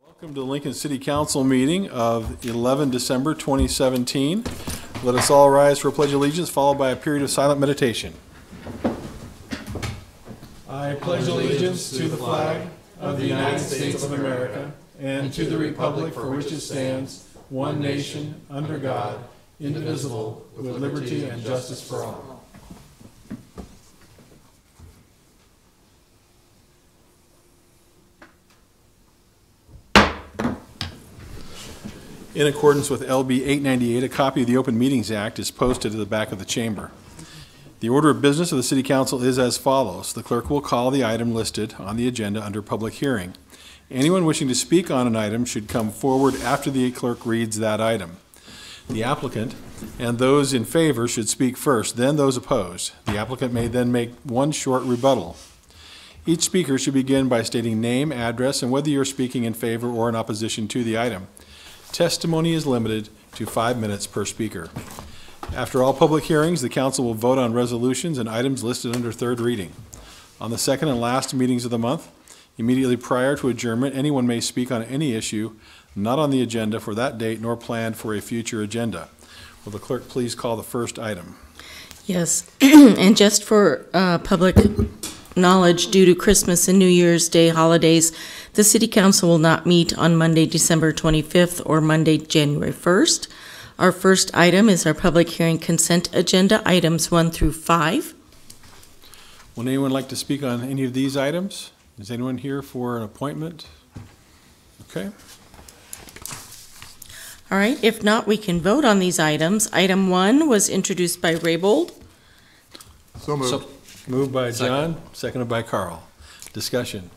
Welcome to the Lincoln City Council meeting of 11 December 2017. Let us all rise for a pledge of allegiance, followed by a period of silent meditation. I pledge allegiance to the flag of the United States of America and to the republic for which it stands, one nation, under God, indivisible, with liberty and justice for all. In accordance with LB 898, a copy of the Open Meetings Act is posted at the back of the chamber. The order of business of the City Council is as follows. The clerk will call the item listed on the agenda under public hearing. Anyone wishing to speak on an item should come forward after the clerk reads that item. The applicant and those in favor should speak first, then those opposed. The applicant may then make one short rebuttal. Each speaker should begin by stating name, address, and whether you're speaking in favor or in opposition to the item. Testimony is limited to 5 minutes per speaker. After all public hearings, the council will vote on resolutions and items listed under third reading. On the second and last meetings of the month, immediately prior to adjournment, anyone may speak on any issue not on the agenda for that date nor planned for a future agenda. Will the clerk please call the first item? Yes, and just for public knowledge, due to Christmas and New Year's Day holidays, the City Council will not meet on Monday, December 25th or Monday, January 1st. Our first item is our public hearing consent agenda, items 1 through 5. Would anyone like to speak on any of these items? Is anyone here for an appointment? Okay. All right, if not, we can vote on these items. Item 1 was introduced by Raybold. So moved. Moved by John, seconded by Carl. Discussion.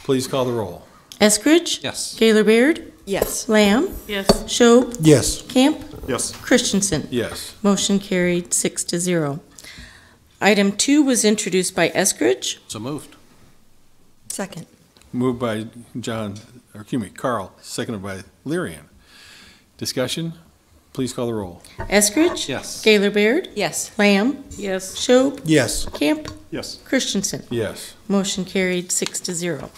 Please call the roll. Eskridge? Yes. Gaylor Baird? Yes. Lamb? Yes. Schob? Yes. Camp? Yes. Christensen? Yes. Motion carried 6-0. Item 2 was introduced by Eskridge. So moved. Second. Moved by Carl, seconded by Lyrian. Discussion. Please call the roll. Eskridge? Yes. Gaylor Baird? Yes. Lamb? Yes. Schob? Yes. Camp? Yes. Christensen? Yes. Motion carried 6-0.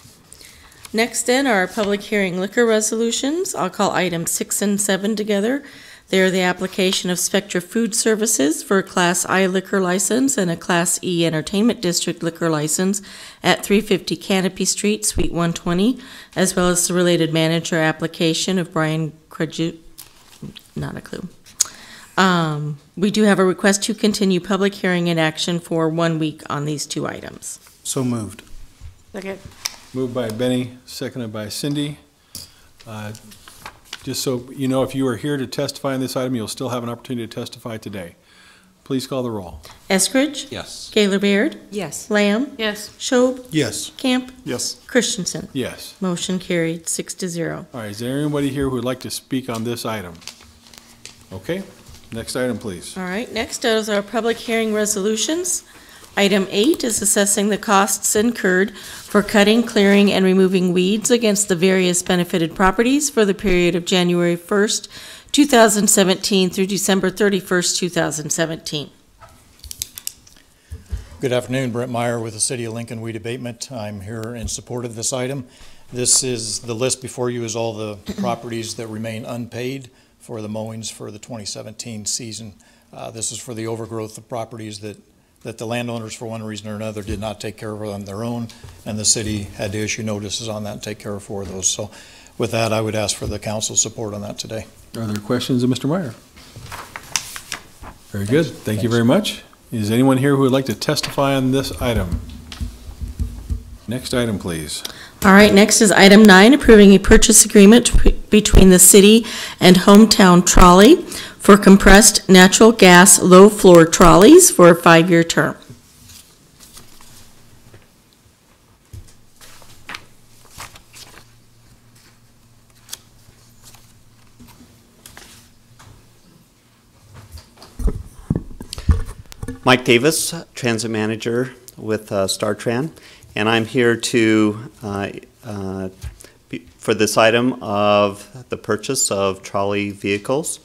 Next then are our public hearing liquor resolutions. I'll call items 6 and 7 together. They are the application of Spectra Food Services for a Class I liquor license and a Class E Entertainment District liquor license at 350 Canopy Street, Suite 120, as well as the related manager application of Brian Kraju. Not a clue. We do have a request to continue public hearing and action for 1 week on these two items. So moved. Second. Moved by Benny, seconded by Cindy. Just so you know, if you are here to testify on this item, you'll still have an opportunity to testify today. Please call the roll. Eskridge? Yes. Gaylor Baird? Yes. Lamb? Yes. Schob? Yes. Camp? Yes. Christensen? Yes. Motion carried 6-0. All right, is there anybody here who would like to speak on this item? Okay, next item, please. All right, next is our public hearing resolutions. Item 8 is assessing the costs incurred for cutting, clearing, and removing weeds against the various benefited properties for the period of January 1st, 2017 through December 31st, 2017. Good afternoon, Brent Meyer with the City of Lincoln Weed Abatement. I'm here in support of this item. This is the list before you is all the properties that remain unpaid for the mowings for the 2017 season. This is for the overgrowth of properties that the landowners, for one reason or another, did not take care of on their own, and the city had to issue notices on that and take care of 4 of those. So with that, I would ask for the council's support on that today. Are there questions of Mr. Meyer? Very good. Thank you very much. Is anyone here who would like to testify on this item? Next item, please. All right, next is item 9, approving a purchase agreement between the city and Hometown Trolley for compressed natural gas low-floor trolleys for a 5-year term. Mike Davis, Transit Manager with StarTran, and I'm here to for this item of the purchase of trolley vehicles.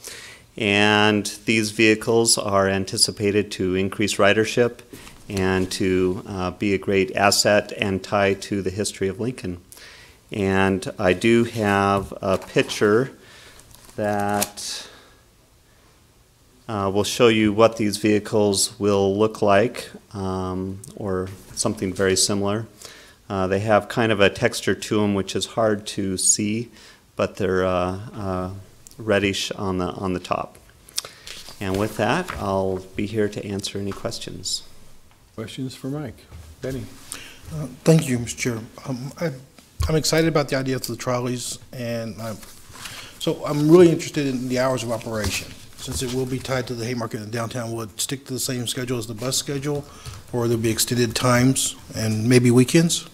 And these vehicles are anticipated to increase ridership and to be a great asset and tie to the history of Lincoln. And I do have a picture that will show you what these vehicles will look like, or something very similar. They have kind of a texture to them which is hard to see, but they're reddish on the top. And with that, I'll be here to answer any questions. Questions for Mike? Benny? Thank you, Mr. Chair. I'm excited about the idea of the trolleys, and so I'm really interested in the hours of operation. Since it will be tied to the Haymarket in downtown, will it stick to the same schedule as the bus schedule, or there'll be extended times and maybe weekends?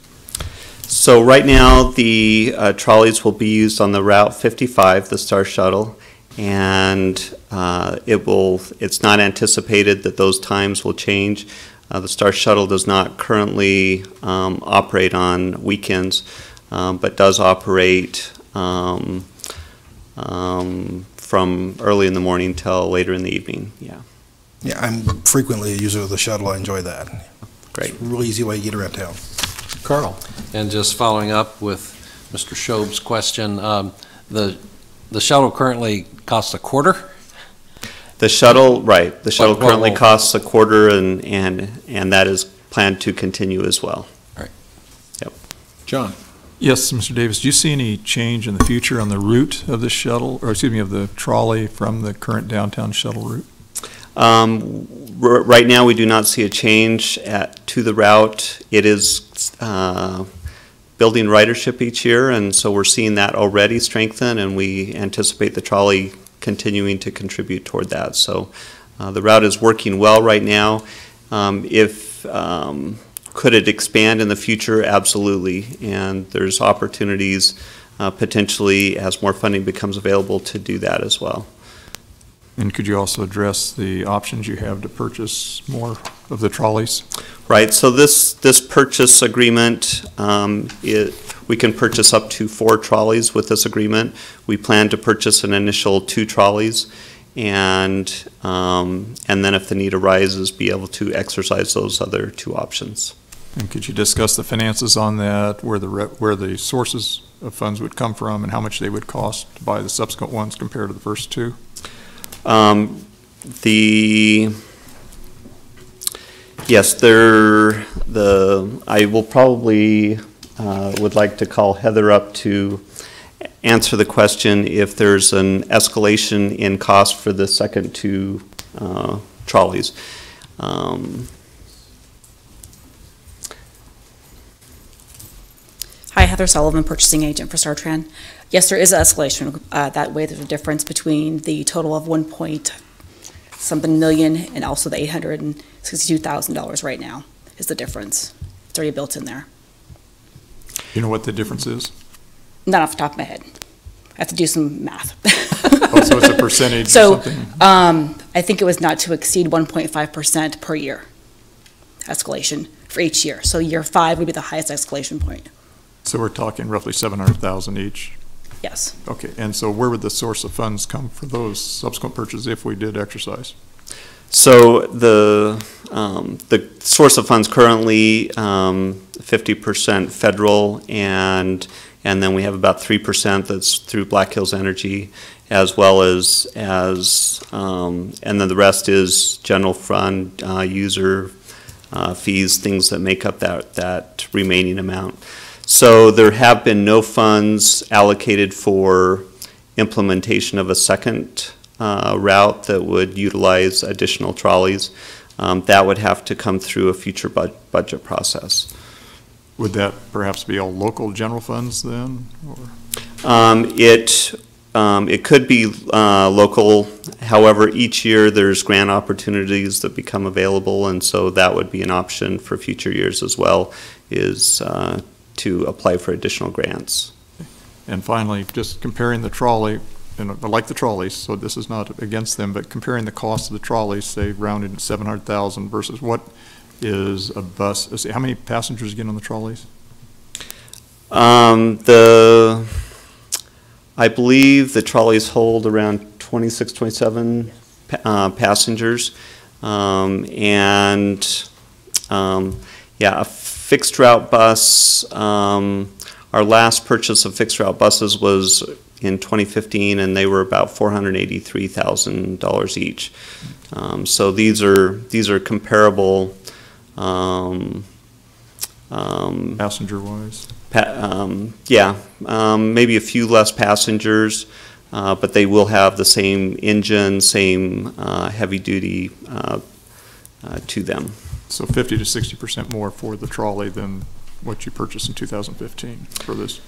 So right now, the trolleys will be used on the Route 55, the Star Shuttle, and it's not anticipated that those times will change. The Star Shuttle does not currently operate on weekends, but does operate from early in the morning till later in the evening. Yeah. Yeah, I'm frequently a user of the shuttle. I enjoy that. Great. It's a really easy way to get around town. Carl? And just following up with Mr. Shobe's question, the shuttle currently costs $0.25? The shuttle, right. The shuttle Well, currently costs $0.25, and that is planned to continue as well. All right. Yep. John? Yes, Mr. Davis, do you see any change in the future on the route of the shuttle, or excuse me, of the trolley from the current downtown shuttle route? Right now, we do not see a change to the route. It is building ridership each year, and so we're seeing that already strengthen, and we anticipate the trolley continuing to contribute toward that. So the route is working well right now. Could it expand in the future? Absolutely, and there's opportunities potentially as more funding becomes available to do that as well. And could you also address the options you have to purchase more of the trolleys? Right, so this purchase agreement, we can purchase up to 4 trolleys with this agreement. We plan to purchase an initial 2 trolleys, and then if the need arises, be able to exercise those other 2 options. And could you discuss the finances on that, where the sources of funds would come from, and how much they would cost to buy the subsequent ones compared to the first 2? Yes, I will probably would like to call Heather up to answer the question if there's an escalation in cost for the second 2 trolleys. Hi, Heather Sullivan, purchasing agent for StarTran. Yes, there is an escalation. That way, there's a difference between the total of $1.something million and also the $862,000 right now is the difference. It's already built in there. You know what the difference is? Not off the top of my head. I have to do some math. Oh, so it's a percentage So, or something? I think it was not to exceed 1.5% per year escalation for each year. So year 5 would be the highest escalation point. So we're talking roughly $700,000 each? Yes. Okay, and so where would the source of funds come for those subsequent purchases if we did exercise? So the source of funds currently 50% federal, and then we have about 3% that's through Black Hills Energy, as well as and then the rest is general fund user fees, things that make up that remaining amount. So there have been no funds allocated for implementation of a second route that would utilize additional trolleys. That would have to come through a future budget process. Would that perhaps be all local general funds then? Or? It could be local. However, each year there's grant opportunities that become available, and so that would be an option for future years as well, is to apply for additional grants. And finally, just comparing the trolley, and I like the trolleys, so this is not against them, but comparing the cost of the trolleys, say rounded to 700,000 versus what is a bus, let's see, how many passengers get on the trolleys? I believe the trolleys hold around 26, 27 passengers, yeah, a fixed route bus Our last purchase of fixed route buses was in 2015, and they were about $483,000 each. So these are comparable. Passenger-wise? Maybe a few less passengers, but they will have the same engine, same heavy-duty to them. So 50 to 60% more for the trolley than what you purchased in 2015 for this?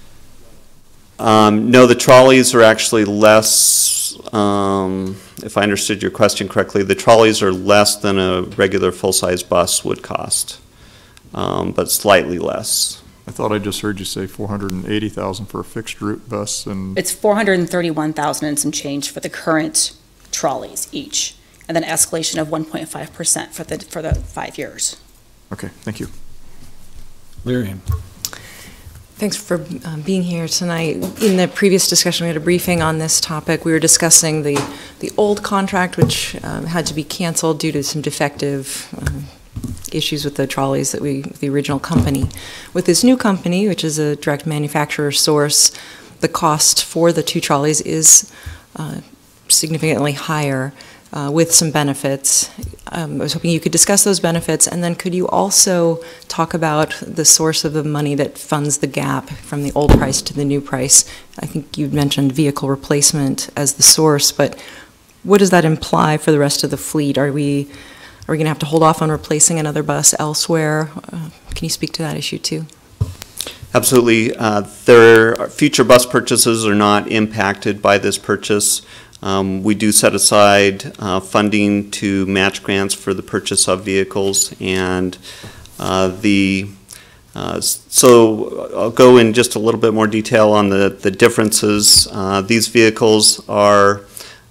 No, the trolleys are actually less, if I understood your question correctly, the trolleys are less than a regular full-size bus would cost, but slightly less. I thought I just heard you say 480,000 for a fixed route bus, and It's 431,000 and some change for the current trolleys each, and then escalation of 1.5% for the 5 years. okay, thank you. Lyrian. Thanks for being here tonight. In the previous discussion, we had a briefing on this topic. We were discussing the old contract, which had to be canceled due to some defective issues with the trolleys the original company. With this new company, which is a direct manufacturer source, the cost for the 2 trolleys is significantly higher with some benefits. I was hoping you could discuss those benefits, and then could you also talk about the source of the money that funds the gap from the old price to the new price? I think you mentioned vehicle replacement as the source, but what does that imply for the rest of the fleet? Are we going to have to hold off on replacing another bus elsewhere? Can you speak to that issue too? Absolutely. Their future bus purchases are not impacted by this purchase. We do set aside funding to match grants for the purchase of vehicles, and so I'll go in just a little bit more detail on the differences. These vehicles are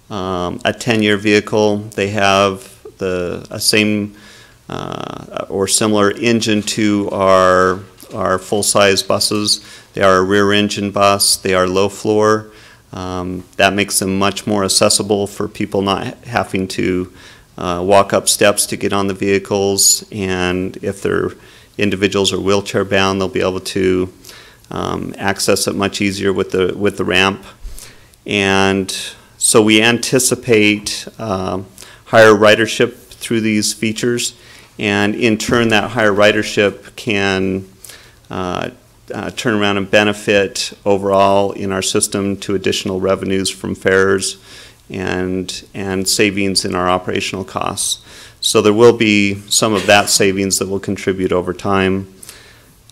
a 10-year vehicle. They have a same or similar engine to our full-size buses. They are a rear engine bus. They are low floor. That makes them much more accessible for people not having to walk up steps to get on the vehicles, and if they're individuals or wheelchair bound, they'll be able to access it much easier with the ramp. And so we anticipate higher ridership through these features, and in turn that higher ridership can turn around and benefit overall in our system to additional revenues from fares and savings in our operational costs. So there will be some of that savings that will contribute over time.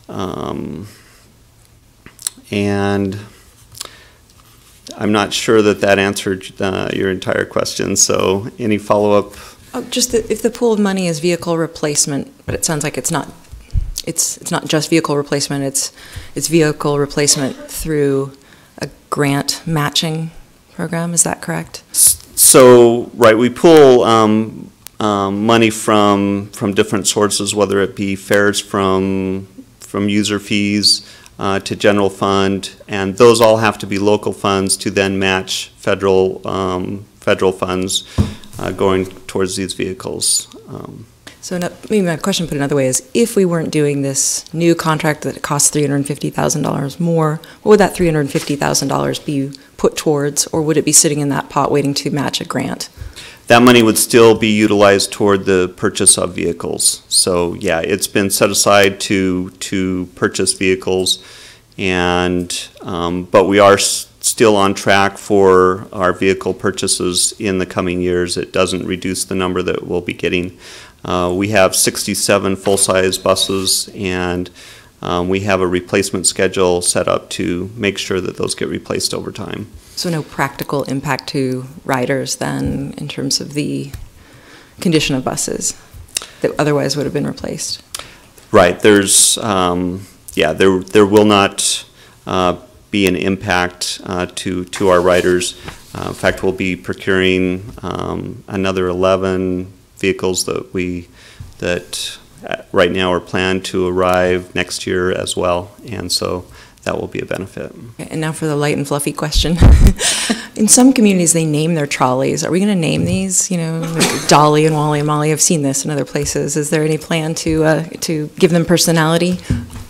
And I'm not sure that answered your entire question, so any follow-up? Just if the pool of money is vehicle replacement, but it sounds like it's not just vehicle replacement, it's vehicle replacement through a grant matching program, is that correct? So, right, we pull money from different sources, whether it be fares from user fees to general fund, and those all have to be local funds to then match federal funds going towards these vehicles. So maybe my question put another way is, if we weren't doing this new contract that costs $350,000 more, what would that $350,000 be put towards, or would it be sitting in that pot waiting to match a grant? That money would still be utilized toward the purchase of vehicles. So yeah, it's been set aside to purchase vehicles, and but we are still on track for our vehicle purchases in the coming years. It doesn't reduce the number that we'll be getting. We have 67 full-size buses, and we have a replacement schedule set up to make sure that those get replaced over time. So no practical impact to riders then in terms of the condition of buses that otherwise would have been replaced? Right. There's, there will not be an impact to our riders. In fact, we'll be procuring another 11 vehicles that right now are planned to arrive next year as well, and so that will be a benefit. Okay, and now for the light and fluffy question. In some communities, they name their trolleys. Are we going to name these? You know, like Dolly and Wally and Molly. I've seen this in other places. Is there any plan to give them personality?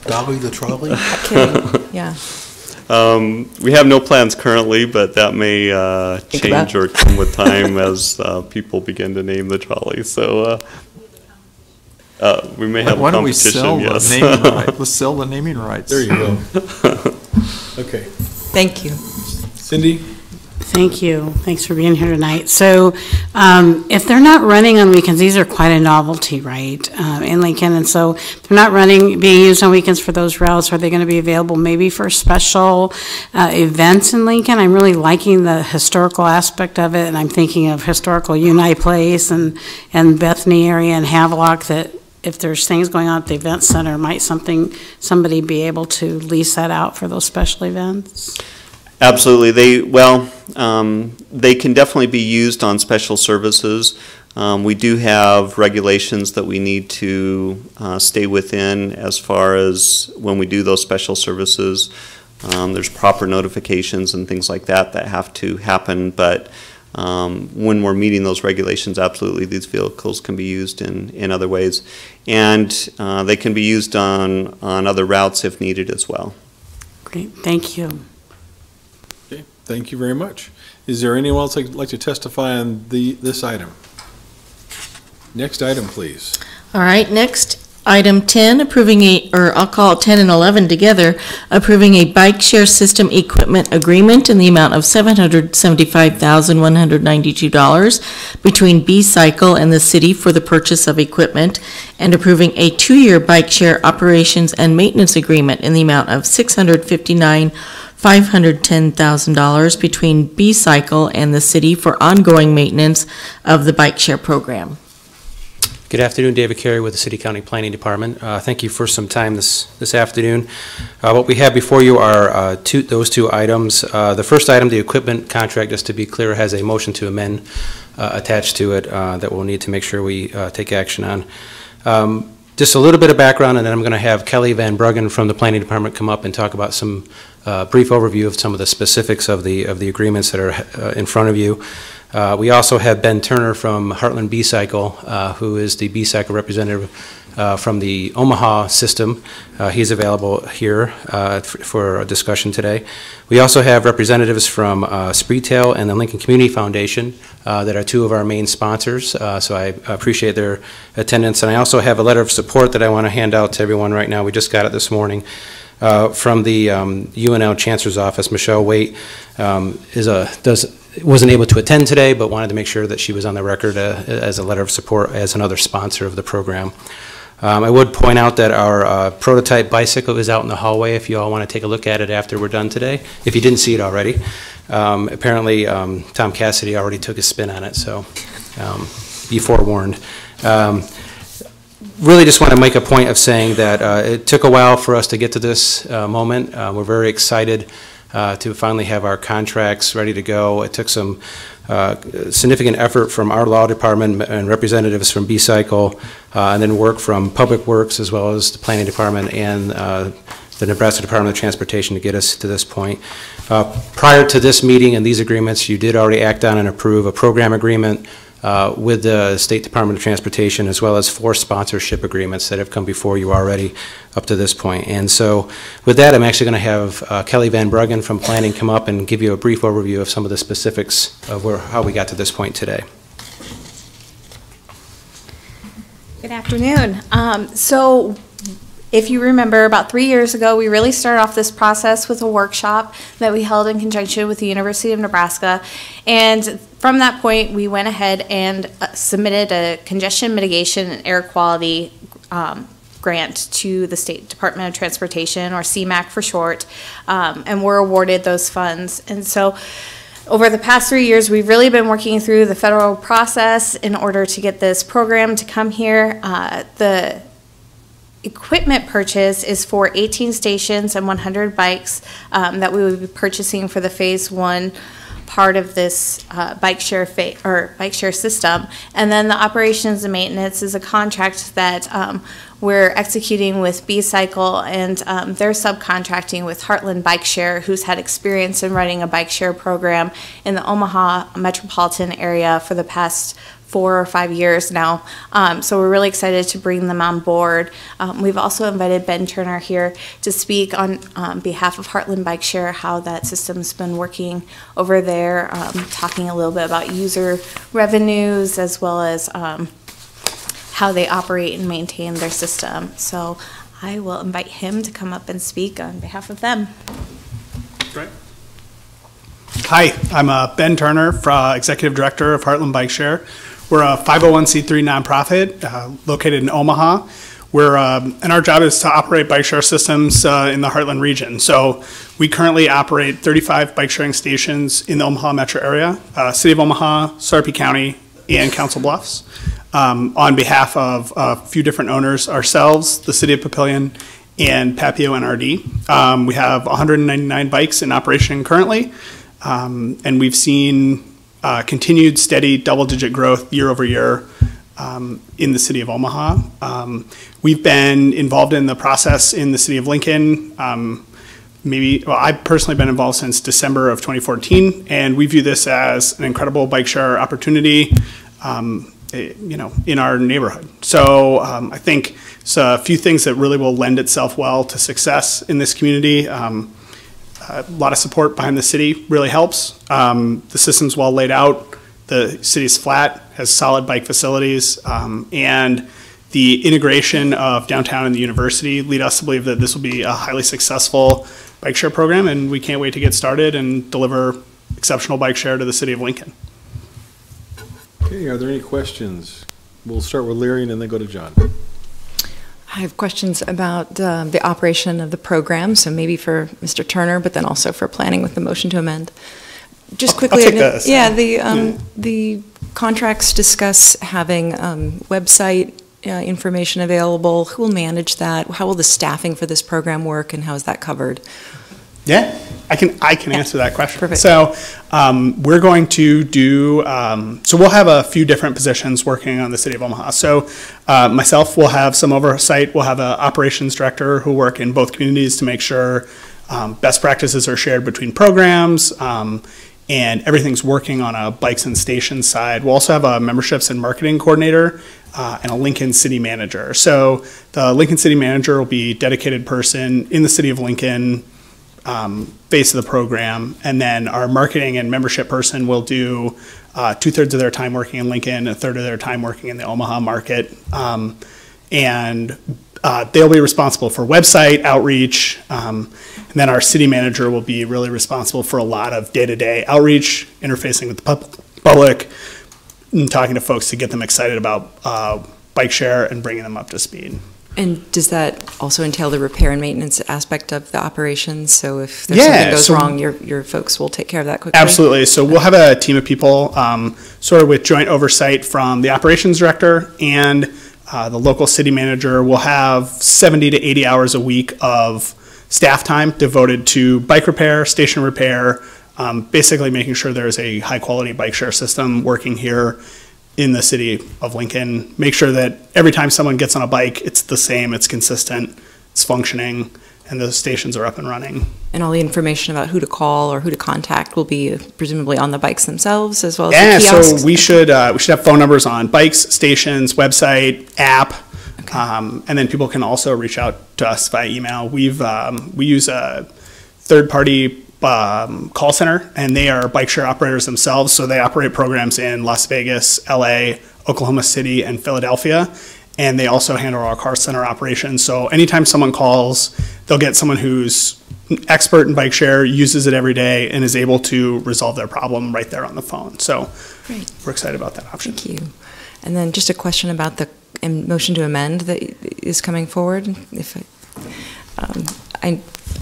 Dolly the trolley? Kidding. Yeah. We have no plans currently, but that may change or come with time as people begin to name the trolley. So we may have Why a don't we competition. sell Yes. the naming rights? Let's sell the naming rights. There you go. Okay. Thank you. Cindy? Thank you. Thanks for being here tonight. So if they're not running on weekends, these are quite a novelty, right, in Lincoln? And so if they're not being used on weekends for those routes, are they going to be available maybe for special events in Lincoln? I'm really liking the historical aspect of it, and I'm thinking of historical Uni Place and Bethany area and Havelock, that if there's things going on at the event center, might somebody be able to lease that out for those special events? Absolutely. They can definitely be used on special services. We do have regulations that we need to stay within as far as when we do those special services. There's proper notifications and things like that that have to happen, but when we're meeting those regulations, absolutely, these vehicles can be used in other ways. And they can be used on other routes if needed as well. Great. Thank you. Okay, thank you very much. Is there anyone else that'd like to testify on this item? Next item, please. All right, next, item 10, I'll call it 10 and 11 together, approving a bike share system equipment agreement in the amount of $775,192 between B-Cycle and the city for the purchase of equipment, and approving a 2-year bike share operations and maintenance agreement in the amount of $659,510,000 between B-Cycle and the city for ongoing maintenance of the bike share program. Good afternoon, David Carey with the City County Planning Department. Thank you for some time this afternoon. What we have before you are those two items. The first item, the equipment contract, just to be clear, has a motion to amend attached to it that we'll need to make sure we take action on. Just a little bit of background, and then I'm going to have Kelly Van Bruggen from the Planning Department come up and talk about some brief overview of some of the specifics of the agreements that are in front of you. We also have Ben Turner from Heartland B-Cycle, who is the B-Cycle representative from the Omaha system. He's available here for a discussion today. We also have representatives from Spreetail and the Lincoln Community Foundation that are two of our main sponsors, so I appreciate their attendance. And I also have a letter of support that I want to hand out to everyone right now. We just got it this morning. From the UNL Chancellor's Office. Michelle Waite wasn't able to attend today, but wanted to make sure that she was on the record as a letter of support as another sponsor of the program. I would point out that our prototype bicycle is out in the hallway if you all want to take a look at it after we're done today, if you didn't see it already. Apparently, Tom Cassidy already took a spin on it, so be forewarned. Really just want to make a point of saying that it took a while for us to get to this moment. We're very excited to finally have our contracts ready to go. It took some significant effort from our law department and representatives from B-Cycle, and then work from Public Works as well as the Planning Department and the Nebraska Department of Transportation to get us to this point. Prior to this meeting and these agreements, you did already act on and approve a program agreement with the State Department of Transportation, as well as 4 sponsorship agreements that have come before you already up to this point. And so with that, I'm actually going to have Kelly Van Bruggen from Planning come up and give you a brief overview of some of the specifics of how we got to this point today. Good afternoon. So if you remember, about 3 years ago, we really started off this process with a workshop that we held in conjunction with the University of Nebraska. And from that point, we went ahead and submitted a congestion mitigation and air quality grant to the State Department of Transportation, or CMAQ for short, and were awarded those funds. And so over the past 3 years, we've really been working through the federal process in order to get this program to come here. The equipment purchase is for 18 stations and 100 bikes that we will be purchasing for the phase 1 part of this bike share system. And then the operations and maintenance is a contract that we're executing with B-Cycle, and they're subcontracting with Heartland Bike Share, who's had experience in running a bike share program in the Omaha metropolitan area for the past 4 or 5 years now. So we're really excited to bring them on board. We've also invited Ben Turner here to speak on behalf of Heartland Bike Share, how that system's been working over there, talking a little bit about user revenues as well as how they operate and maintain their system. So I will invite him to come up and speak on behalf of them. Great. Hi, I'm Ben Turner, Executive Director of Heartland Bike Share. We're a 501c3 nonprofit located in Omaha. And our job is to operate bike share systems in the Heartland region. So we currently operate 35 bike sharing stations in the Omaha metro area, City of Omaha, Sarpy County, and Council Bluffs. On behalf of a few different owners, ourselves, the City of Papillion, and Papio NRD. We have 199 bikes in operation currently, and we've seen continued steady double-digit growth year over year in the City of Omaha. We've been involved in the process in the City of Lincoln. I've personally been involved since December of 2014, and we view this as an incredible bike share opportunity in our neighborhood. So I think it's a few things that really will lend itself well to success in this community. A lot of support behind the city really helps. The system's well laid out. The city's flat, has solid bike facilities, and the integration of downtown and the university lead us to believe that this will be a highly successful bike share program, and we can't wait to get started and deliver exceptional bike share to the City of Lincoln. Okay, are there any questions? We'll start with Larry and then go to John. I have questions about the operation of the program, so maybe for Mr. Turner, but then also for planning with the motion to amend. Just quickly, I'll take this. The contracts discuss having website information available. Who will manage that? How will the staffing for this program work, and how is that covered? Yeah, I can answer that question. Perfect. So we're going to do, so we'll have a few different positions working on the City of Omaha. So myself will have some oversight. We'll have an operations director who work in both communities to make sure best practices are shared between programs and everything's working on a bikes and stations side. We'll also have a memberships and marketing coordinator and a Lincoln City manager. So the Lincoln City manager will be a dedicated person in the City of Lincoln, face of the program, and then our marketing and membership person will do 2/3 of their time working in Lincoln, 1/3 of their time working in the Omaha market, and they'll be responsible for website outreach, and then our city manager will be really responsible for a lot of day-to-day outreach, interfacing with the public, and talking to folks to get them excited about bike share and bringing them up to speed. And does that also entail the repair and maintenance aspect of the operations? So if there's something goes wrong, your folks will take care of that quickly? Absolutely. So we'll have a team of people sort of with joint oversight from the operations director and the local city manager. We'll have 70 to 80 hours a week of staff time devoted to bike repair, station repair, basically making sure there's a high quality bike share system working here in the City of Lincoln. Make sure that every time someone gets on a bike, it's the same, it's consistent, it's functioning, and the stations are up and running. And all the information about who to call or who to contact will be presumably on the bikes themselves as well as the kiosks? So we should have phone numbers on bikes, stations, website, app, okay. And then people can also reach out to us via email. We use a third-party call center, and they are bike share operators themselves, so they operate programs in Las Vegas, LA, Oklahoma City, and Philadelphia, and they also handle our car center operations. So anytime someone calls, they'll get someone who's expert in bike share, uses it every day, and is able to resolve their problem right there on the phone. So Great. We're excited about that option. Thank you. And then just a question about the motion to amend that is coming forward.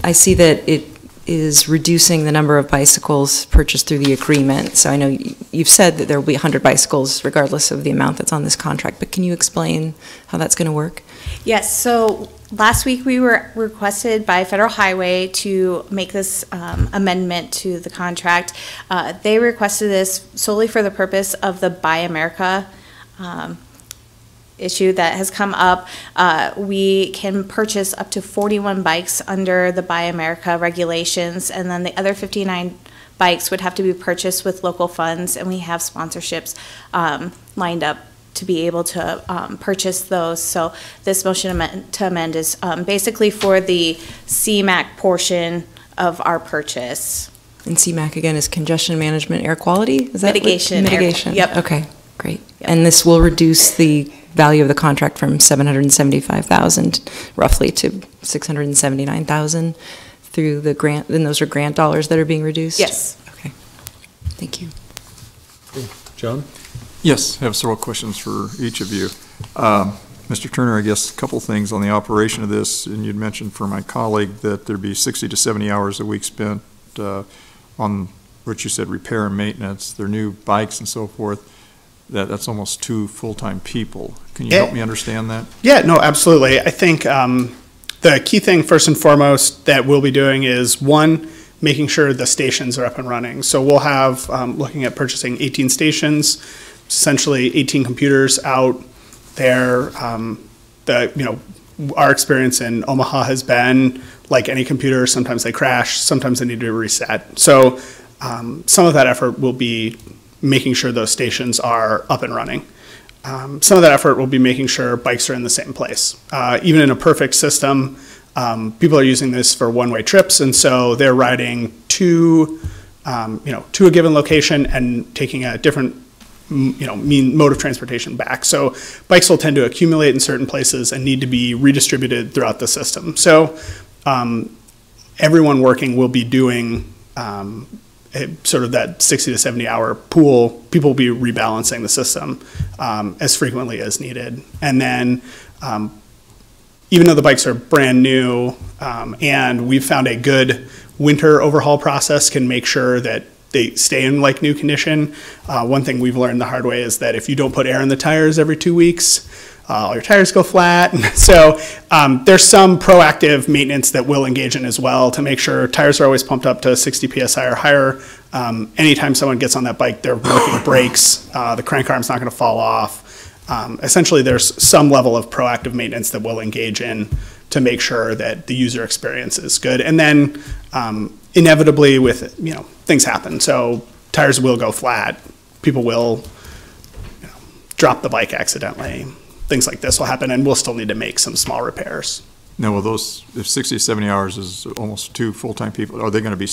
I see that it is reducing the number of bicycles purchased through the agreement. So I know you've said that there will be 100 bicycles regardless of the amount that's on this contract, but can you explain how that's going to work? Yes, so last week we were requested by Federal Highway to make this amendment to the contract. They requested this solely for the purpose of the Buy America issue that has come up. We can purchase up to 41 bikes under the Buy America regulations, and then the other 59 bikes would have to be purchased with local funds, and we have sponsorships lined up to be able to purchase those. So this motion to amend is basically for the CMAQ portion of our purchase. And CMAQ again is congestion management, air quality? Is that Mitigation. Mitigation. Yep. Okay, great. Yep. And this will reduce the value of the contract from $775,000 roughly to $679,000 through the grant, and those are grant dollars that are being reduced? Yes. Okay, thank you. John? Yes, I have several questions for each of you. Mr. Turner, I guess a couple things on the operation of this, and you'd mentioned for my colleague that there'd be 60 to 70 hours a week spent on what you said, repair and maintenance, their new bikes and so forth. That's almost 2 full-time people. Can you help me understand that? Yeah, no, absolutely. I think the key thing first and foremost that we'll be doing is, one, making sure the stations are up and running. So we'll have, looking at purchasing 18 stations, essentially 18 computers out there. Our experience in Omaha has been, like any computer, sometimes they crash, sometimes they need to be reset. So some of that effort will be making sure those stations are up and running. Some of that effort will be making sure bikes are in the same place. Even in a perfect system, people are using this for one-way trips, and so they're riding to a given location and taking a different mode of transportation back. So bikes will tend to accumulate in certain places and need to be redistributed throughout the system. So everyone working will be doing sort of that 60 to 70 hour pool. People will be rebalancing the system as frequently as needed. And then even though the bikes are brand new and we've found a good winter overhaul process can make sure that they stay in like new condition. One thing we've learned the hard way is that if you don't put air in the tires every 2 weeks, all your tires go flat. So there's some proactive maintenance that we'll engage in as well to make sure tires are always pumped up to 60 PSI or higher. Anytime someone gets on that bike, they're working brakes, the crank arm's not gonna fall off. Essentially, there's some level of proactive maintenance that we'll engage in to make sure that the user experience is good. And then inevitably things happen. So tires will go flat. People will drop the bike accidentally. Things like this will happen, and we'll still need to make some small repairs. Now, will those, if 60 to 70 hours is almost 2 full-time people, are they going to be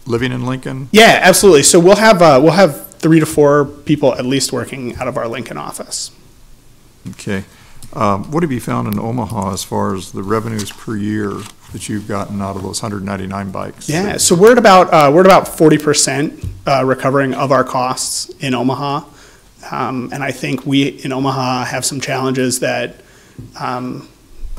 living in Lincoln? Yeah, absolutely. So we'll have 3 to 4 people at least working out of our Lincoln office. Okay. What have you found in Omaha as far as the revenues per year that you've gotten out of those 199 bikes? Yeah, so we're at about 40% recovering of our costs in Omaha. And I think we in Omaha have some challenges that,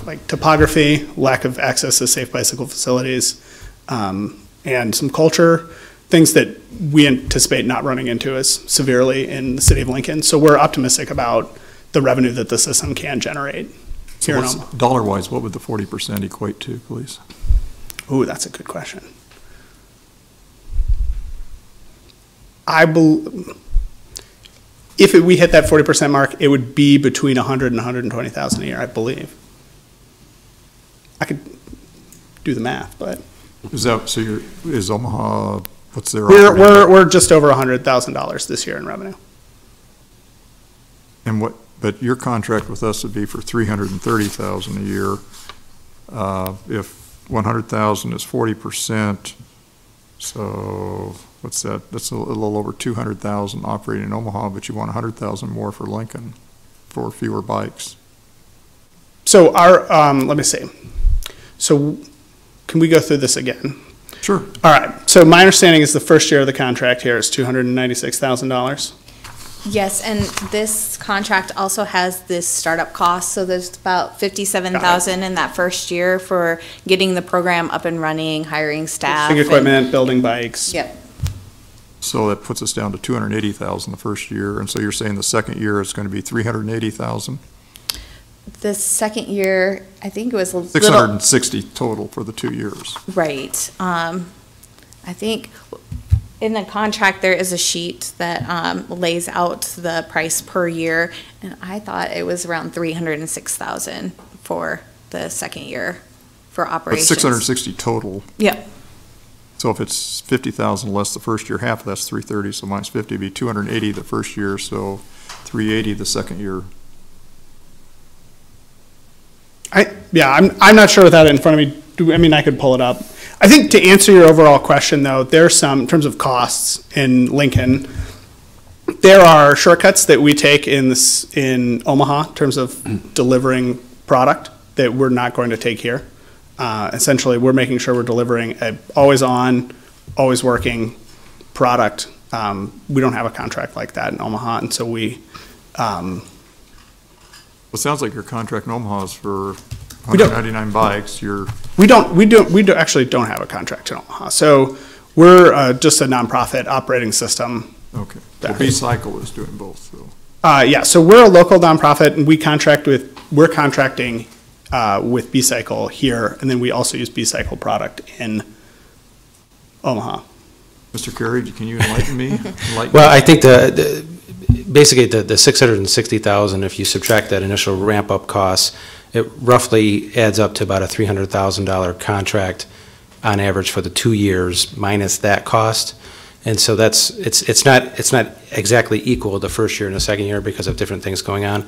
like topography, lack of access to safe bicycle facilities, and some culture, things that we anticipate not running into as severely in the city of Lincoln. So we're optimistic about the revenue that the system can generate here in Omaha. Dollar-wise, what would the 40% equate to, please? Ooh, that's a good question. If we hit that 40% mark, it would be between 100 and 120,000 a year, I believe. I could do the math, but Is Omaha? What's their? We're just over $100,000 this year in revenue. And what? But your contract with us would be for $330,000 a year. If 100,000 is 40%, so what's that? That's a little over 200,000 operating in Omaha, but you want 100,000 more for Lincoln for fewer bikes. So let me see. So can we go through this again? Sure. All right. So my understanding is the first year of the contract here is $296,000. Yes, and this contract also has this startup cost, so there's about $57,000 in that first year for getting the program up and running, hiring staff. Big equipment, building bikes. Yep. So that puts us down to $280,000 the first year, and so you're saying the second year is going to be $380,000? The second year, I think it was a little. $660 total for the 2 years. Right. I think in the contract, there is a sheet that lays out the price per year, and I thought it was around 306,000 for the second year for But operations. 660 total. Yep. So if it's 50,000 less the first year, half of that's 330, so minus 50 would be 280 the first year, so 380 the second year. I'm not sure without it in front of me. I mean, I could pull it up. I think to answer your overall question, though, there's some, in terms of costs in Lincoln, there are shortcuts that we take in Omaha in terms of delivering product that we're not going to take here. Essentially, we're making sure we're delivering a always on, always working product. We don't have a contract like that in Omaha, and so we. Well, it sounds like your contract in Omaha is for 199 bikes. We actually don't have a contract in Omaha. So we're just a nonprofit operating system. Okay. So B-Cycle is doing both, so. Yeah, so we're a local nonprofit, and we're contracting with B-Cycle here, and then we also use B-Cycle product in Omaha. Mr. Carey, can you enlighten me? Well, I think basically the 660,000, if you subtract that initial ramp-up cost, it roughly adds up to about a $300,000 contract on average for the 2 years minus that cost. And so it's not exactly equal the first year and the second year because of different things going on.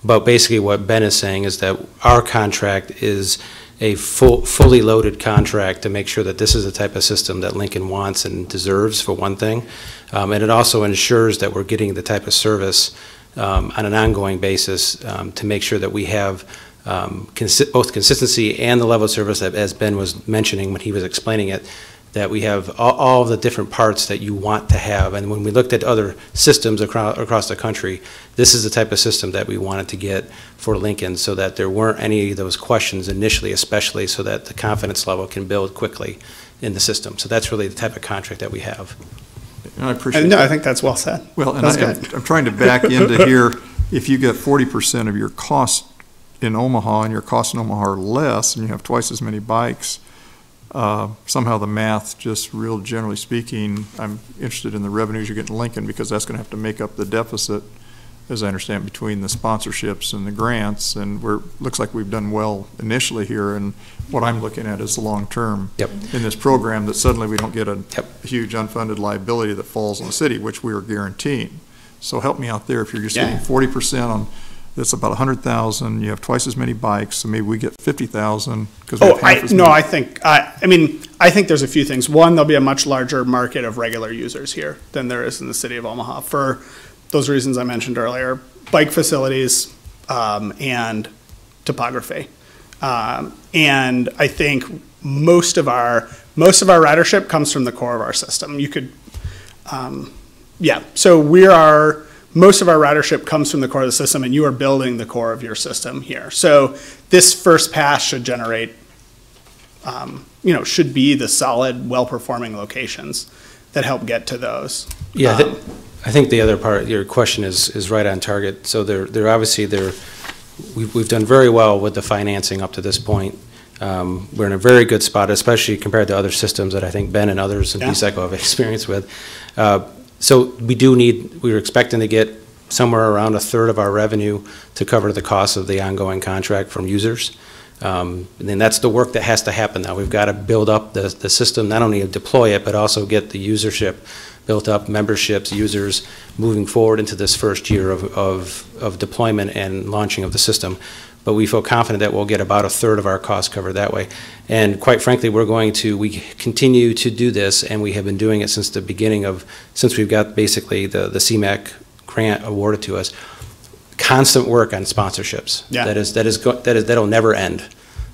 But basically what Ben is saying is that our contract is a fully loaded contract to make sure that this is the type of system that Lincoln wants and deserves, for one thing. And it also ensures that we're getting the type of service on an ongoing basis to make sure that we have both consistency and the level of service that, as Ben was mentioning when he was explaining it, that we have all of the different parts that you want to have. And when we looked at other systems across the country, this is the type of system that we wanted to get for Lincoln so that there weren't any of those questions initially, especially so that the confidence level can build quickly in the system. So that's really the type of contract that we have. And I appreciate No, I think that's well said. Well, and I'm trying to back into here, if you get 40% of your cost in Omaha and your costs in Omaha are less and you have twice as many bikes, somehow the math, just real generally speaking, I'm interested in the revenues you get in Lincoln because that's going to have to make up the deficit, as I understand, between the sponsorships and the grants. And looks like we've done well initially here. And what I'm looking at is the long term in this program, that suddenly we don't get a huge unfunded liability that falls on the city, which we are guaranteeing. So help me out there. If you're just getting 40% on. That's about 100,000. You have twice as many bikes, so maybe we get 50,000 because we have half as many. I think there's a few things. One, there'll be a much larger market of regular users here than there is in the city of Omaha for those reasons I mentioned earlier: bike facilities and topography. And I think most of our ridership comes from the core of our system. You could, so most of our ridership comes from the core of the system, and you are building the core of your system here. So this first pass should generate, should be the solid, well-performing locations that help get to those. Yeah, I think the other part of your question is right on target. So they're obviously we've done very well with the financing up to this point. We're in a very good spot, especially compared to other systems that I think Ben and others in B-Cycle have experience with. So we're expecting to get somewhere around a third of our revenue to cover the cost of the ongoing contract from users. And then that's the work that has to happen now. We've got to build up the system, not only deploy it, but also get the usership built up, memberships, users moving forward into this first year of deployment and launching of the system. But we feel confident that we'll get about a third of our costs covered that way. And quite frankly, we continue to do this, and we have been doing it since the beginning since we've got basically the CMAQ grant awarded to us. Constant work on sponsorships. Yeah. That'll never end.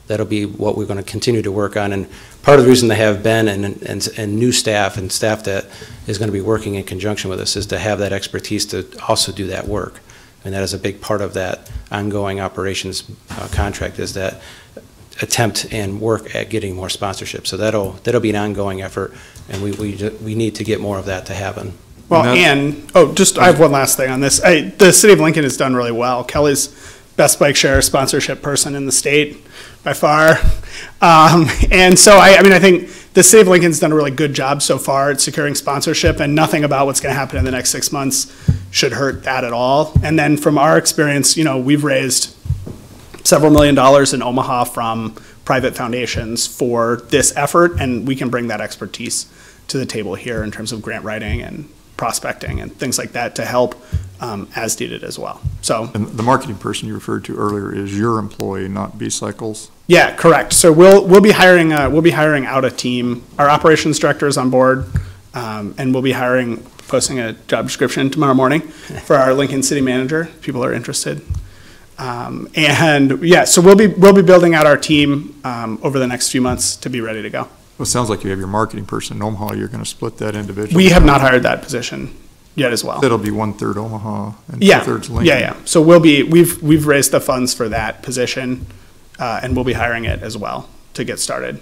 That'll be what we're going to continue to work on. And part of the reason to have Ben and new staff and staff that is going to be working in conjunction with us is to have that expertise to also do that work. And that is a big part of that ongoing operations contract, is that attempt and work at getting more sponsorship. So that'll be an ongoing effort, and we need to get more of that to happen. Well, I have one last thing on this. The city of Lincoln has done really well. Kelly's best bike share sponsorship person in the state by far. And so, I mean, I think the City of Lincoln's done a really good job so far at securing sponsorship, and nothing about what's going to happen in the next 6 months should hurt that at all. And then from our experience, you know, we've raised several $1 million in Omaha from private foundations for this effort, and we can bring that expertise to the table here in terms of grant writing and prospecting and things like that to help as needed as well. So, And the marketing person you referred to earlier is your employee, not B-Cycles? yeah, correct. So we'll be hiring out a team. Our operations director is on board, and we'll be posting a job description tomorrow morning for our Lincoln City manager. If people are interested. And yeah, so we'll be building out our team over the next few months to be ready to go. Well, it sounds like you have your marketing person in Omaha. You're going to split that individually. We have not hired that position yet as well. That'll be 1/3 Omaha and Yeah, 2/3 Lincoln. yeah. So we've raised the funds for that position, and we'll be hiring it as well to get started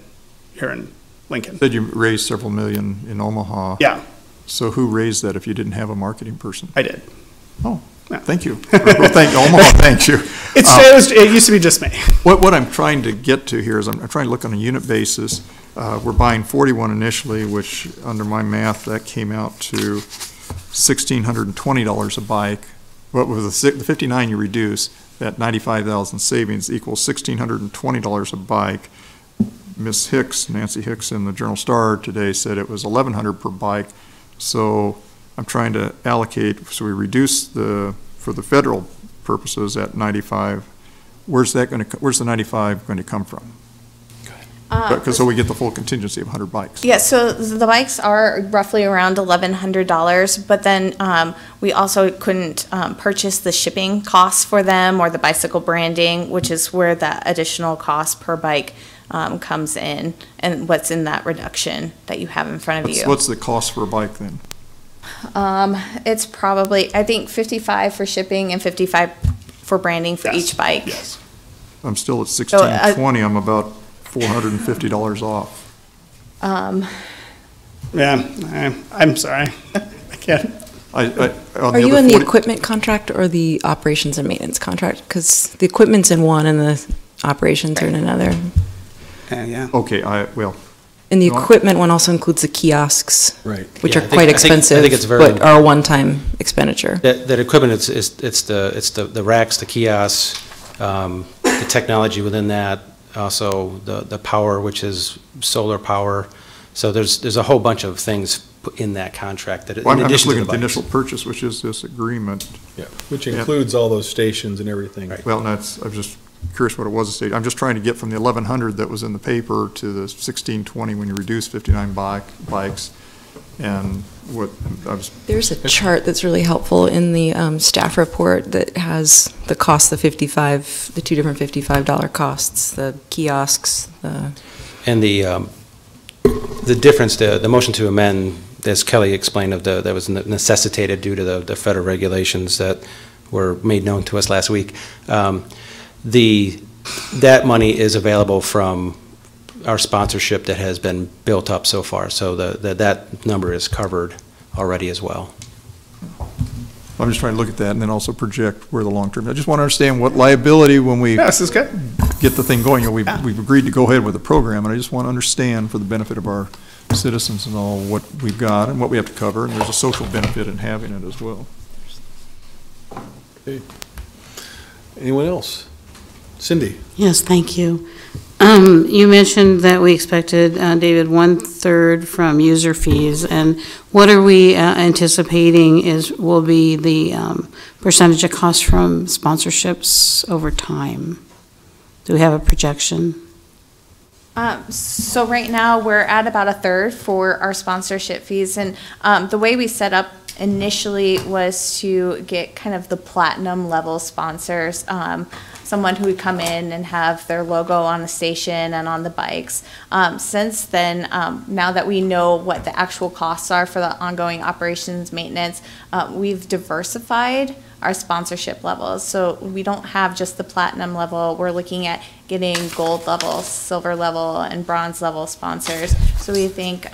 here in Lincoln. You said you raised several million in Omaha. Yeah, So who raised that if you didn't have a marketing person? I did. Oh, Yeah. thank you. Well, thank Omaha, thank you. It used to be just me. What I'm trying to get to here is I'm trying to look on a unit basis. We're buying 41 initially, which under my math, that came out to $1,620 a bike. But with the 59 you reduce, that 95,000 savings equals $1,620 a bike. Ms. Hicks, Nancy Hicks in the Journal-Star today said it was $1,100 per bike. So I'm trying to allocate, so we reduce for the federal purposes at 95. Where's the 95 going to come from? So we get the full contingency of 100 bikes. Yeah, so the bikes are roughly around $1,100, but then we also couldn't purchase the shipping costs for them or the bicycle branding, which is where that additional cost per bike comes in, and what's in that reduction that you have in front of you. What's the cost for a bike then? It's probably, I think, $55 for shipping and $55 for branding for each bike. Yes. I'm still at $1,620. I'm about $450 off. Yeah, I'm sorry. I can't. Are you in the equipment contract or the operations and maintenance contract? Because the equipment's in one and the operations are in another. Yeah. Okay, well. And the equipment one also includes the kiosks. Right. Which Yeah, are quite expensive, I think it's very but are a one-time expenditure. That equipment, it's the racks, the kiosks, the technology within that, also the power, which is solar power. So there's a whole bunch of things put in that contract that, Well, in I'm just addition to looking the at the bikes. initial purchase, which is this agreement. Yeah, which includes all those stations and everything. Right. Well, I'm just curious what it was. I'm just trying to get from the 1,100 that was in the paper to the 1,620 when you reduce 59 bikes. And what I was. There's a chart that's really helpful in the staff report that has the cost, the two different $55 costs, the kiosks, And the difference, the motion to amend, as Kelly explained, that was necessitated due to the federal regulations that were made known to us last week. That money is available from our sponsorship that has been built up so far, so that number is covered already as well. I'm just trying to look at that and then also project where the long-term, I just want to understand what liability when we This is good. get the thing going. You know, we've agreed to go ahead with the program, and I just want to understand for the benefit of our citizens and all what we've got and what we have to cover, and there's a social benefit in having it as well. Okay. Anyone else? Cindy? Yes, thank you. You mentioned that we expected, David, 1/3 from user fees, and what are we anticipating will be the percentage of cost from sponsorships over time? Do we have a projection? So right now, we're at about 1/3 for our sponsorship fees, and the way we set up initially was to get kind of the platinum level sponsors, someone who would come in and have their logo on the station and on the bikes. Since then, now that we know what the actual costs are for the ongoing operations maintenance, we've diversified our sponsorship levels. So we don't have just the platinum level. We're looking at getting gold level, silver level, and bronze level sponsors. So we think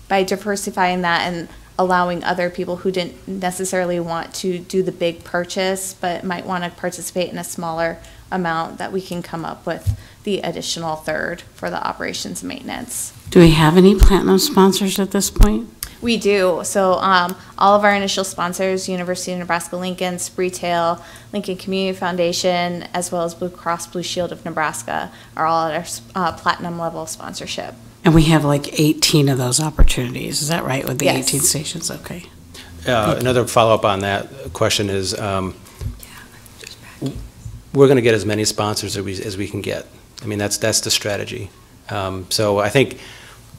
by diversifying that and allowing other people who didn't necessarily want to do the big purchase, but might want to participate in a smaller amount, that we can come up with the additional third for the operations and maintenance. Do we have any platinum sponsors at this point? We do. So all of our initial sponsors, University of Nebraska-Lincoln, Spreetail, Lincoln Community Foundation, as well as Blue Cross Blue Shield of Nebraska, are all at our platinum level sponsorship. And we have like 18 of those opportunities, is that right, with the Yes. 18 stations? Okay. Another follow-up on that question is, we're going to get as many sponsors as we can get. I mean, that's the strategy. So I think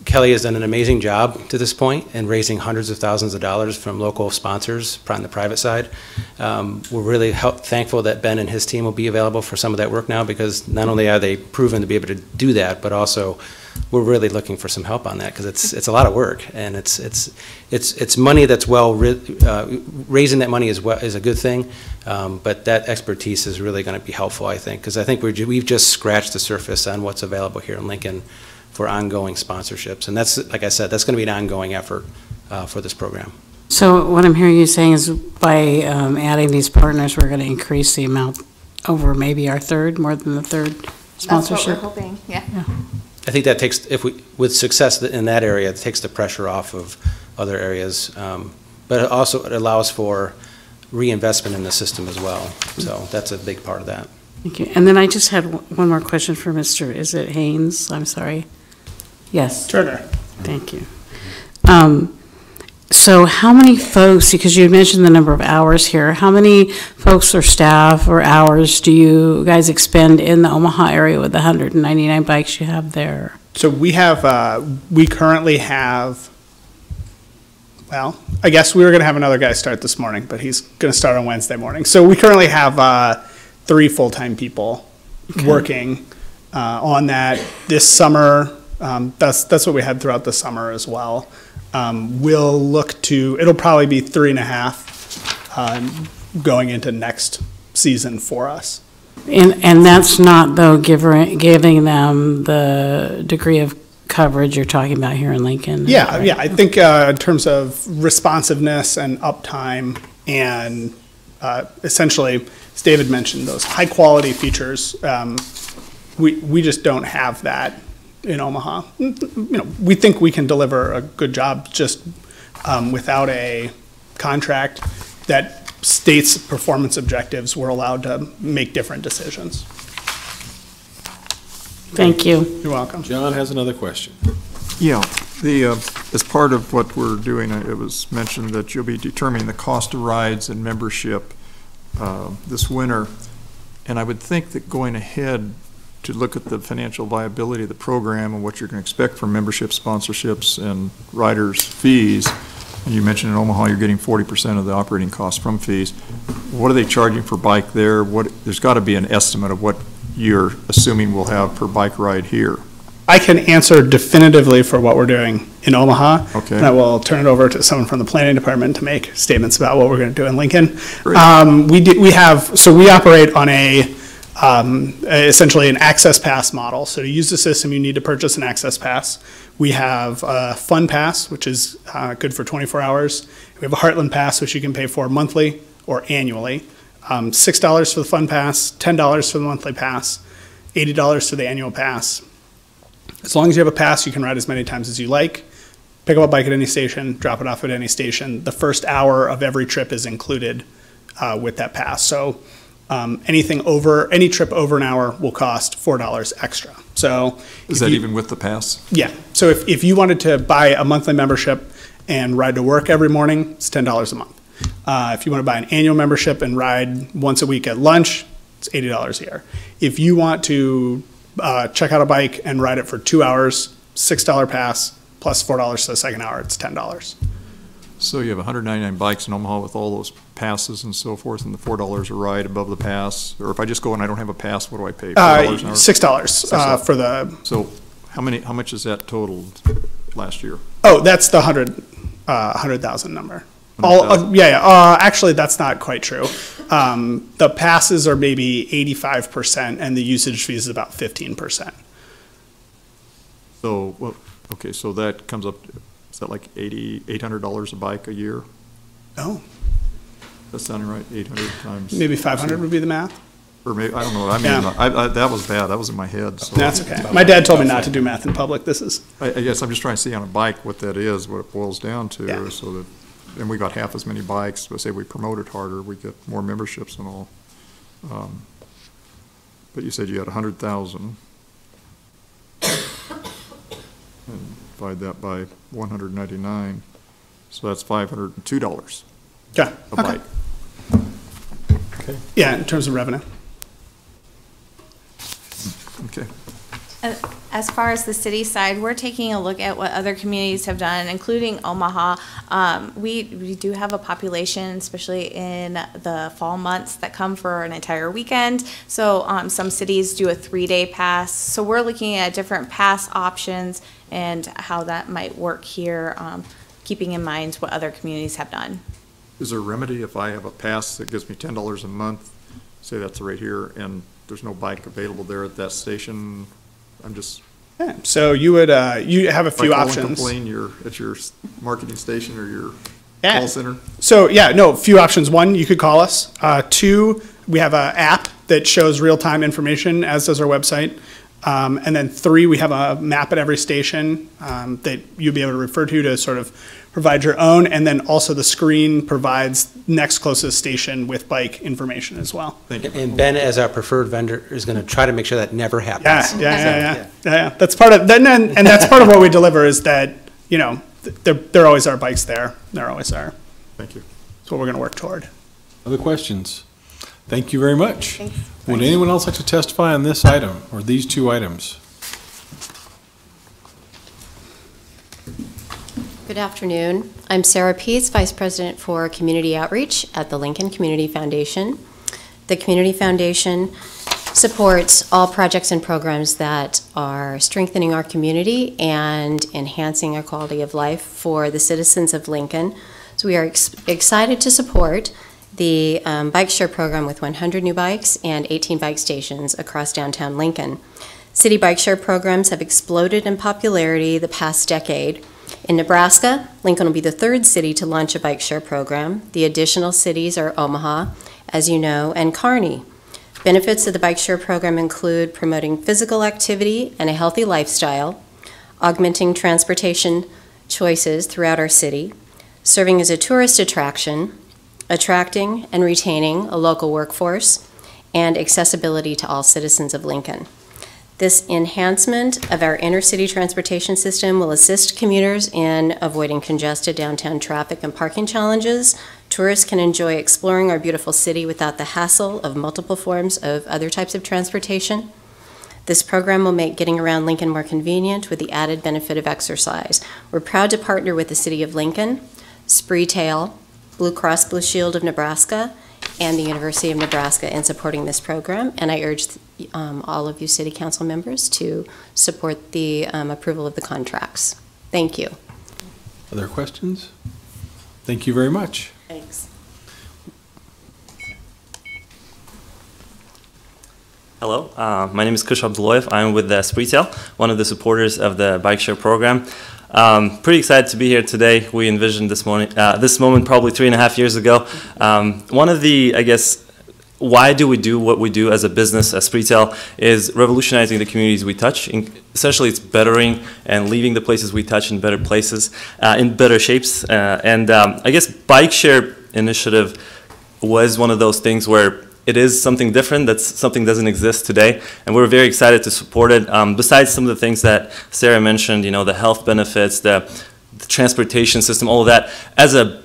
Kelly has done an amazing job to this point in raising hundreds of thousands of dollars from local sponsors on the private side. We're really thankful that Ben and his team will be available for some of that work now, because not only are they proven to be able to do that, but also we're really looking for some help on that, because it's a lot of work, and it's money that's raising that money is a good thing, but that expertise is really going to be helpful, I think, because I think we've just scratched the surface on what's available here in Lincoln for ongoing sponsorships, and that's, like I said, that's going to be an ongoing effort for this program. So what I'm hearing you saying is by adding these partners, we're going to increase the amount over maybe our third, more than the third sponsorship? That's what we're hoping, yeah. I think that takes, with success in that area, it takes the pressure off of other areas, but it also allows for reinvestment in the system as well. So that's a big part of that. Thank you. And then I just had one more question for Mr. Is it Haynes? I'm sorry. Yes. Turner. Thank you. So how many folks, because you mentioned the number of hours here, how many folks or staff or hours do you guys expend in the Omaha area with the 199 bikes you have there? So we currently have, well, I guess we were going to have another guy start this morning, but he's going to start on Wednesday morning. So we currently have 3 full-time people working on that this summer. That's what we had throughout the summer as well. We'll look to, it'll probably be 3.5 going into next season for us. And that's not, though, giving them the degree of coverage you're talking about here in Lincoln? Yeah, right? Yeah. I think in terms of responsiveness and uptime and essentially, as David mentioned, those high-quality features, we just don't have that in Omaha. We think we can deliver a good job just without a contract that states performance objectives. We're allowed to make different decisions. Thank you. You're welcome. John has another question. Yeah, as part of what we're doing, it was mentioned that you'll be determining the cost of rides and membership this winter. And I would think that going ahead to look at the financial viability of the program and what you're going to expect from membership sponsorships and riders' fees, and you mentioned in Omaha you're getting 40% of the operating costs from fees. What are they charging for bike there? There's got to be an estimate of what you're assuming we'll have per bike ride here. I can answer definitively for what we're doing in Omaha. Okay. And I will turn it over to someone from the planning department to make statements about what we're going to do in Lincoln. We operate on essentially an access pass model. So to use the system, you need to purchase an access pass. We have a Fun Pass, which is good for 24 hours. We have a Heartland Pass, which you can pay for monthly or annually. $6 for the Fun Pass, $10 for the monthly pass, $80 for the annual pass. As long as you have a pass, you can ride as many times as you like. Pick up a bike at any station, drop it off at any station. The first hour of every trip is included with that pass. So any trip over an hour will cost $4 extra. So is that even with the pass? Yeah. So if you wanted to buy a monthly membership and ride to work every morning, it's $10 a month. If you want to buy an annual membership and ride once a week at lunch, it's $80 a year. If you want to check out a bike and ride it for 2 hours, $6 pass, plus $4 for the second hour, it's $10. So you have 199 bikes in Omaha with all those passes and so forth, and the $4 a ride above the pass? Or if I just go and I don't have a pass, what do I pay? $4 an hour? $6 for the... So how much is that totaled last year? Oh, that's the 100,000 number. Actually, that's not quite true. The passes are maybe 85%, and the usage fees is about 15%. So, well, okay, so that comes up to is that like $800 a bike a year? Oh, That's sounding right, 800 times. maybe 500 would be the math. Or maybe, I don't know, I mean, Yeah. that was bad, that was in my head, so. That's okay. My dad told me not to do math in public. This is, I guess I'm just trying to see on a bike what that is, what it boils down Yeah. to, so that, and we got half as many bikes, but say we promote it harder, we get more memberships and all. But you said you had 100,000. And divide that by 199, so that's $502 yeah. a Okay. bike. Yeah, in terms of revenue. Okay. As far as the city side, we're taking a look at what other communities have done, including Omaha. We do have a population, especially in the fall months, that come for an entire weekend. So some cities do a 3-day pass. So we're looking at different pass options and how that might work here, keeping in mind what other communities have done. Is there a remedy if I have a pass that gives me $10 a month, say that's right here, and there's no bike available there at that station? I'm just. Yeah. So you would, you have a few Like, options. complain at your marketing station or your Yeah. call center? So, yeah, no, a few options. One, you could call us. Two, we have an app that shows real-time information, as does our website. And then three, we have a map at every station that you'll be able to refer to sort of provide your own. And then also the screen provides next closest station with bike information as well. Thank you. And Ben, as our preferred vendor, is going to try to make sure that never happens. Yeah. That's part of, and that's part of what we deliver is that, you know, there always are bikes there. There always are. Thank you. That's what we're going to work toward. Other questions? Thank you very much. Thanks. Would anyone else like to testify on this item or these two items? Good afternoon. I'm Sarah Pease, Vice President for Community Outreach at the Lincoln Community Foundation. The Community Foundation supports all projects and programs that are strengthening our community and enhancing our quality of life for the citizens of Lincoln. So we are excited to support the bike share program with 100 new bikes and 18 bike stations across downtown Lincoln. City bike share programs have exploded in popularity the past decade. In Nebraska, Lincoln will be the third city to launch a bike share program. The additional cities are Omaha, as you know, and Kearney. Benefits of the bike share program include promoting physical activity and a healthy lifestyle, augmenting transportation choices throughout our city, serving as a tourist attraction, attracting and retaining a local workforce, and accessibility to all citizens of Lincoln. This enhancement of our inner-city transportation system will assist commuters in avoiding congested downtown traffic and parking challenges. Tourists can enjoy exploring our beautiful city without the hassle of multiple forms of other types of transportation. This program will make getting around Lincoln more convenient with the added benefit of exercise. We're proud to partner with the City of Lincoln, Spreetail, Blue Cross Blue Shield of Nebraska, and the University of Nebraska in supporting this program, and I urge all of you City Council members to support the approval of the contracts. Thank you. Other questions? Thank you very much. Thanks. Hello, my name is Kush Abdullayev. I'm with Spreetail, one of the supporters of the bike share program. Pretty excited to be here today. We envisioned this moment probably 3.5 years ago. One of the, I guess, why do we do what we do as a business, as Spreetail, is revolutionizing the communities we touch. Essentially, it's bettering and leaving the places we touch in better places, in better shapes. I guess bike share initiative was one of those things where it is something different, that's something doesn't exist today, and we're very excited to support it. Besides some of the things that Sarah mentioned, you know, the health benefits, the transportation system, all of that. As a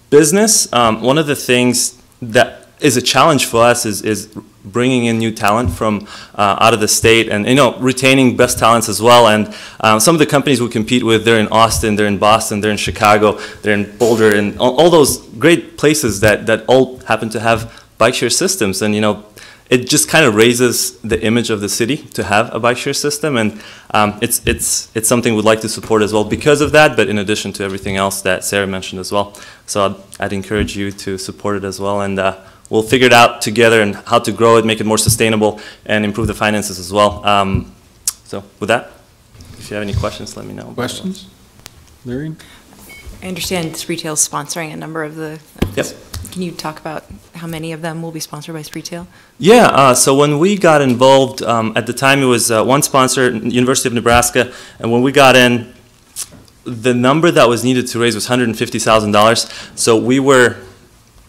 business, one of the things that is a challenge for us is bringing in new talent from out of the state, and retaining best talents as well. And some of the companies we compete with, they're in Austin, they're in Boston, they're in Chicago, they're in Boulder, and all those great places that all happen to have bike share systems. And it just kind of raises the image of the city to have a bike share system, and it's something we'd like to support as well because of that, but in addition to everything else that Sarah mentioned as well. So I'd encourage you to support it as well, and we'll figure it out together and how to grow it, make it more sustainable, and improve the finances as well. So with that, if you have any questions, let me know. Questions? Larry? I understand Spreetail is sponsoring a number of the. Yep. Can you talk about how many of them will be sponsored by Spreetail? Yeah, so when we got involved, at the time it was one sponsor, University of Nebraska, and when we got in, the number that was needed to raise was $150,000. So we were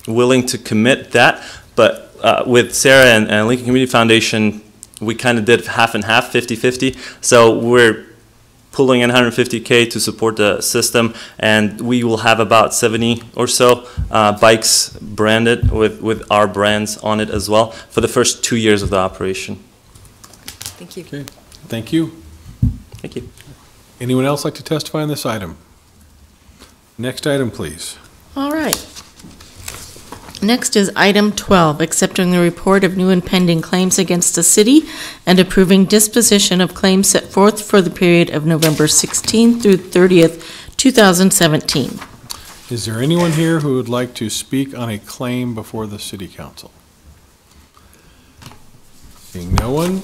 willing to commit that, but with Sarah and Lincoln Community Foundation, we kind of did half and half, 50-50. So we're pulling in $150K to support the system, and we will have about 70 or so bikes branded with our brands on it as well for the first 2 years of the operation. Thank you. Okay. Thank you. Thank you. Anyone else like to testify on this item? Next item, please. All right. Next is item 12, accepting the report of new and pending claims against the city and approving disposition of claims set forth for the period of November 16th through 30th, 2017. Is there anyone here who would like to speak on a claim before the city council? Seeing no one,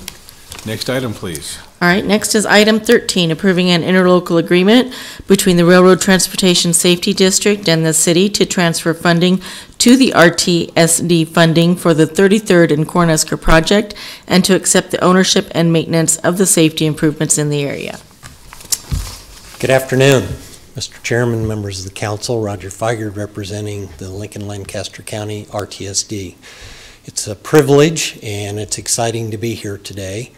next item, please. All right, next is item 13, approving an interlocal agreement between the Railroad Transportation Safety District and the city to transfer funding to the RTSD funding for the 33rd and Cornhusker project and to accept the ownership and maintenance of the safety improvements in the area. Good afternoon, Mr. Chairman, members of the council. Roger Feigert representing the Lincoln-Lancaster County RTSD. It's a privilege and it's exciting to be here today.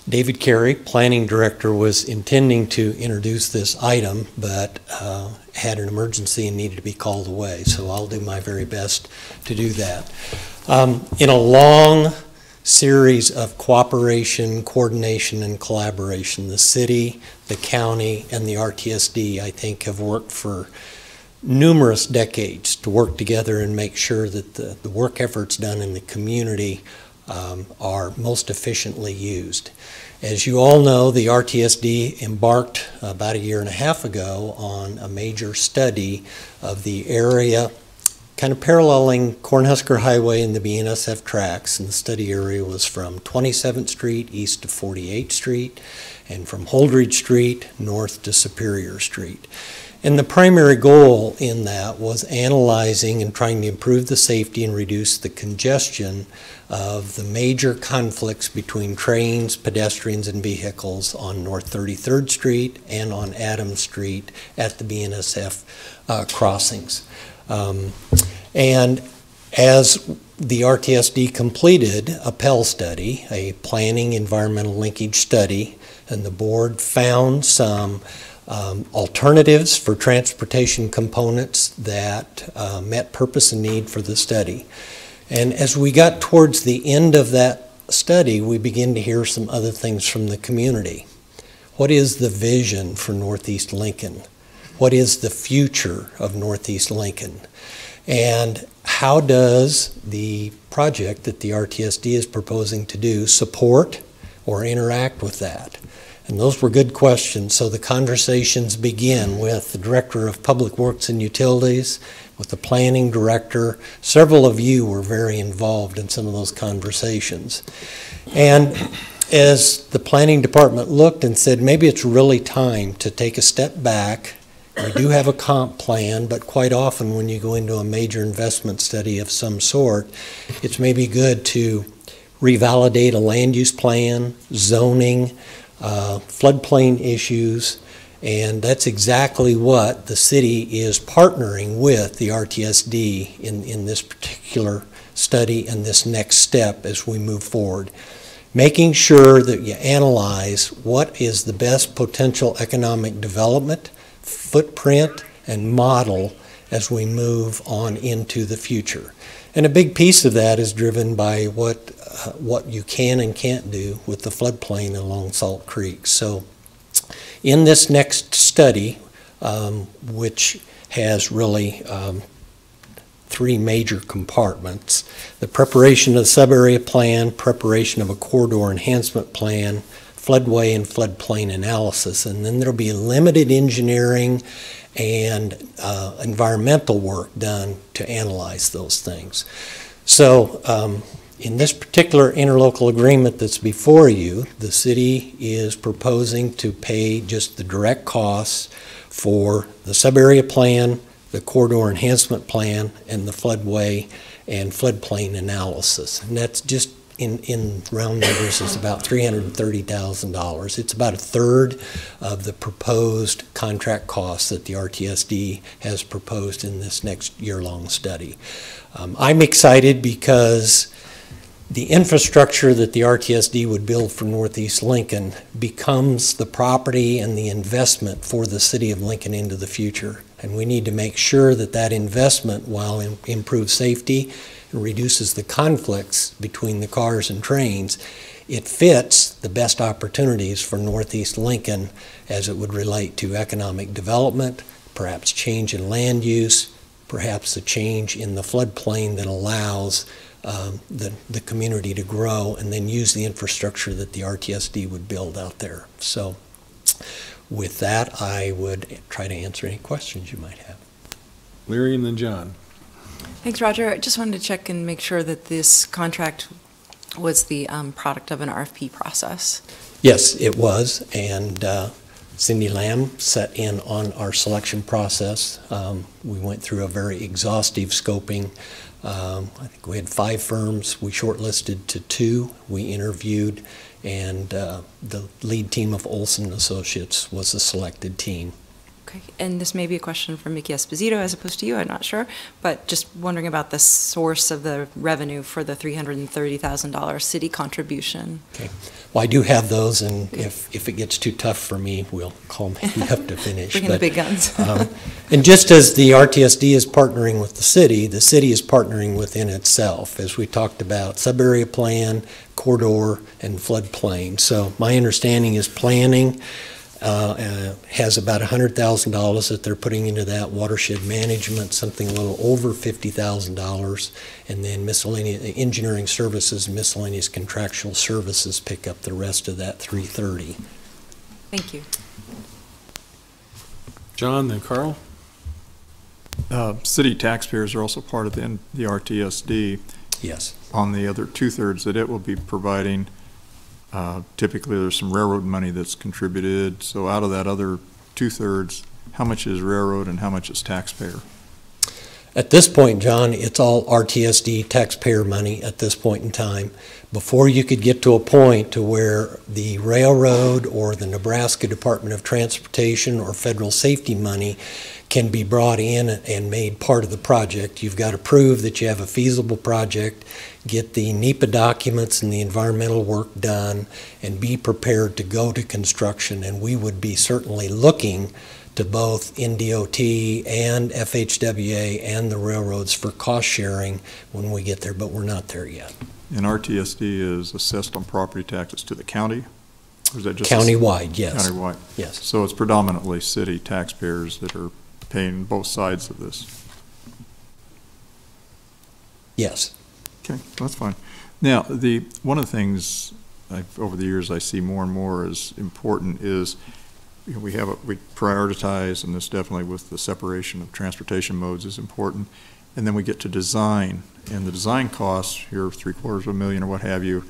David Carey, Planning Director, was intending to introduce this item, but had an emergency and needed to be called away, so I'll do my very best to do that. In a long series of cooperation, coordination, and collaboration, the city, the county, and the RTSD, I think, have worked for numerous decades to work together and make sure that the work efforts done in the community are most efficiently used. As you all know, the RTSD embarked about 1.5 years ago on a major study of the area kind of paralleling Cornhusker Highway and the BNSF tracks, and the study area was from 27th Street east to 48th Street and from Holdridge Street north to Superior Street. And the primary goal in that was analyzing and trying to improve the safety and reduce the congestion of the major conflicts between trains, pedestrians, and vehicles on North 33rd Street and on Adams Street at the BNSF crossings. And as the RTSD completed a Pell study, a planning environmental linkage study, and the board found some alternatives for transportation components that met purpose and need for the study. And as we got towards the end of that study, we began to hear some other things from the community. What is the vision for Northeast Lincoln? What is the future of Northeast Lincoln? And how does the project that the RTSD is proposing to do support or interact with that? And those were good questions. So the conversations begin with the Director of Public Works and Utilities, with the Planning Director. Several of you were very involved in some of those conversations. And as the Planning Department looked and said, maybe it's really time to take a step back. We do have a comp plan, but quite often when you go into a major investment study of some sort, it's maybe good to revalidate a land use plan, zoning, floodplain issues, and that's exactly what the city is partnering with the RTSD in this particular study and this next step as we move forward. Making sure that you analyze what is the best potential economic development, footprint, and model as we move on into the future. And a big piece of that is driven by what you can and can't do with the floodplain along Salt Creek. So in this next study, which has really 3 major compartments, the preparation of the sub-area plan, preparation of a corridor enhancement plan, floodway and floodplain analysis, and then there'll be limited engineering and environmental work done to analyze those things. So in this particular interlocal agreement that's before you, the city is proposing to pay just the direct costs for the sub-area plan, the corridor enhancement plan, and the floodway and floodplain analysis. And that's just in round numbers is about $330,000. It's about a third of the proposed contract costs that the RTSD has proposed in this next year-long study. I'm excited because the infrastructure that the RTSD would build for Northeast Lincoln becomes the property and the investment for the city of Lincoln into the future. And we need to make sure that that investment, while improves safety and reduces the conflicts between the cars and trains, it fits the best opportunities for Northeast Lincoln as it would relate to economic development, perhaps change in land use, perhaps a change in the floodplain that allows the community to grow, and then use the infrastructure that the RTSD would build out there. So with that, I would try to answer any questions you might have. Leary and then John. Thanks, Roger. I just wanted to check and make sure that this contract was the product of an RFP process. Yes, it was, and Cindy Lamb set in on our selection process. We went through a very exhaustive scoping. I think we had 5 firms. We shortlisted to 2. We interviewed, and the lead team of Olson Associates was the selected team. Okay, and this may be a question from Mickey Esposito as opposed to you, I'm not sure, but just wondering about the source of the revenue for the $330,000 city contribution. Okay, well, I do have those, and if it gets too tough for me, we'll call Mickey up to finish. Bring in the big guns. And just as the RTSD is partnering with the city is partnering within itself, as we talked about, sub-area plan, corridor, and floodplain. So my understanding is planning has about $100,000 that they're putting into that, watershed management, something a little over $50,000, and then miscellaneous engineering services and miscellaneous contractual services pick up the rest of that $330,000. Thank you. John, then Carl. City taxpayers are also part of the RTSD. Yes. On the other 2/3 that it will be providing, typically there's some railroad money that's contributed. So out of that other 2/3, how much is railroad and how much is taxpayer? At this point, John, it's all RTSD taxpayer money at this point in time. Before you could get to a point to where the railroad or the Nebraska Department of Transportation or federal safety money can be brought in and made part of the project, you've got to prove that you have a feasible project, get the NEPA documents and the environmental work done, and be prepared to go to construction. And we would be certainly looking to both NDOT and FHWA and the railroads for cost sharing when we get there, but we're not there yet. And RTSD is assessed on property taxes to the county? Or is that just countywide, yes. Countywide? Yes. So it's predominantly city taxpayers that are paying both sides of this? Yes. Okay, that's fine. Now, one of the things over the years I see more and more as important is we prioritize, and this definitely with the separation of transportation modes is important, and then we get to design, and the design costs here, $750,000 or what have you,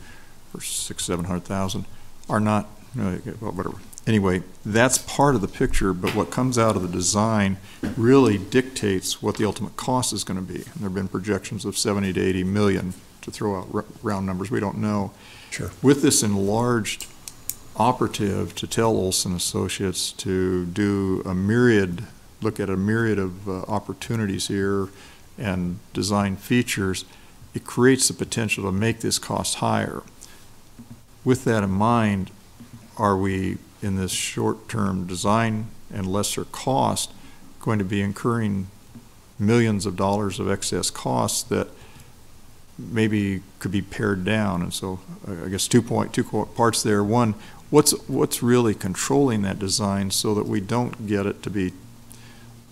or $600,000-700,000 are not well, whatever. Anyway, that's part of the picture, but what comes out of the design really dictates what the ultimate cost is going to be. And there have been projections of 70 to 80 million to throw out round numbers. We don't know. Sure. With this enlarged operative to tell Olson Associates to do look at a myriad of opportunities here and design features, it creates the potential to make this cost higher. With that in mind, are we in this short-term design and lesser cost going to be incurring millions of dollars of excess costs that maybe could be pared down? And so I guess two parts there. One, what's really controlling that design so that we don't get it to be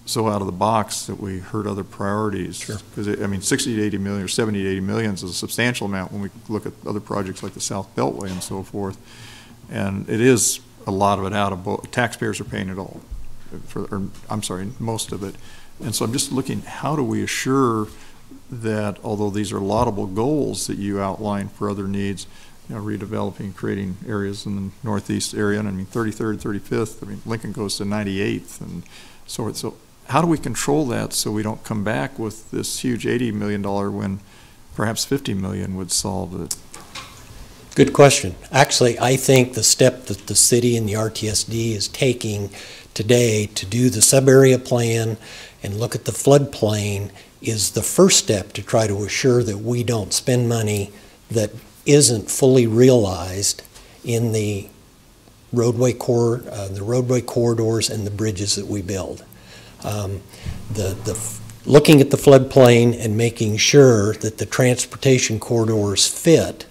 so out of the box that we hurt other priorities? Sure. Because I mean, 60 to 80 million or 70 to 80 million is a substantial amount when we look at other projects like the South Beltway and so forth. And it is a lot of it out of both. Taxpayers are paying it all, most of it. And so I'm just looking, how do we assure that although these are laudable goals that you outline for other needs, redeveloping, creating areas in the northeast area, and I mean 33rd, 35th, I mean Lincoln goes to 98th, and so how do we control that so we don't come back with this huge $80 million when perhaps $50 million would solve it? Good question. Actually, I think the step that the city and the RTSD is taking today to do the sub-area plan and look at the floodplain is the first step to try to assure that we don't spend money that isn't fully realized in the roadway corridors and the bridges that we build. Looking at the floodplain and making sure that the transportation corridors fit,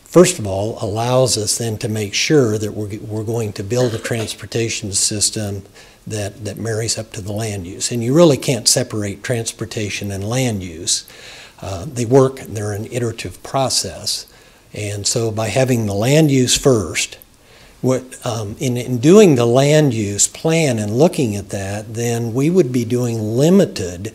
first of all, allows us then to make sure that we're going to build a transportation system that marries up to the land use. And you really can't separate transportation and land use. They work, and they're an iterative process. And so by having the land use first, in doing the land use plan and looking at that, then we would be doing limited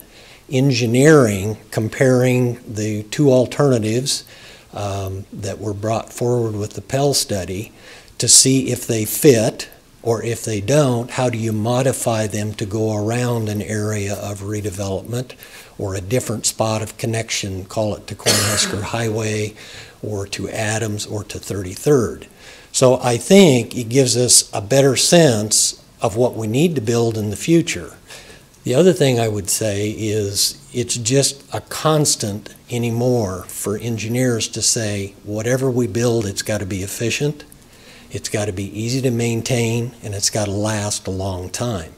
engineering, comparing the two alternatives that were brought forward with the Pell study to see if they fit, or if they don't, how do you modify them to go around an area of redevelopment or a different spot of connection, call it to Cornhusker Highway or to Adams or to 33rd. So I think it gives us a better sense of what we need to build in the future. The other thing I would say is it's just a constant anymore for engineers to say, whatever we build, it's got to be efficient, it's got to be easy to maintain, and it's got to last a long time.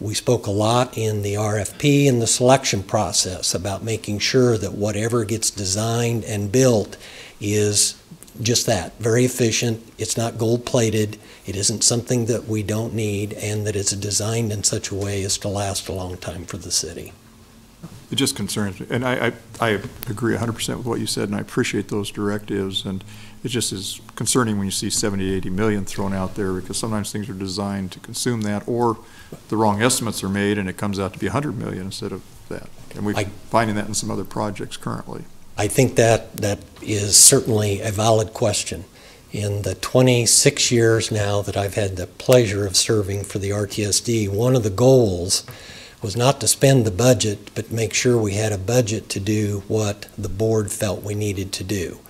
We spoke a lot in the RFP and the selection process about making sure that whatever gets designed and built is just that, very efficient. It's not gold-plated. It isn't something that we don't need, and that it's designed in such a way as to last a long time for the city. It just concerns me, and I agree 100% with what you said, and I appreciate those directives, and it just is concerning when you see 70, 80 million thrown out there, because sometimes things are designed to consume that, or the wrong estimates are made and it comes out to be 100 million instead of that. And we're finding that in some other projects currently. I think that is certainly a valid question. In the 26 years now that I've had the pleasure of serving for the RTSD, one of the goals was not to spend the budget, but make sure we had a budget to do what the board felt we needed to do.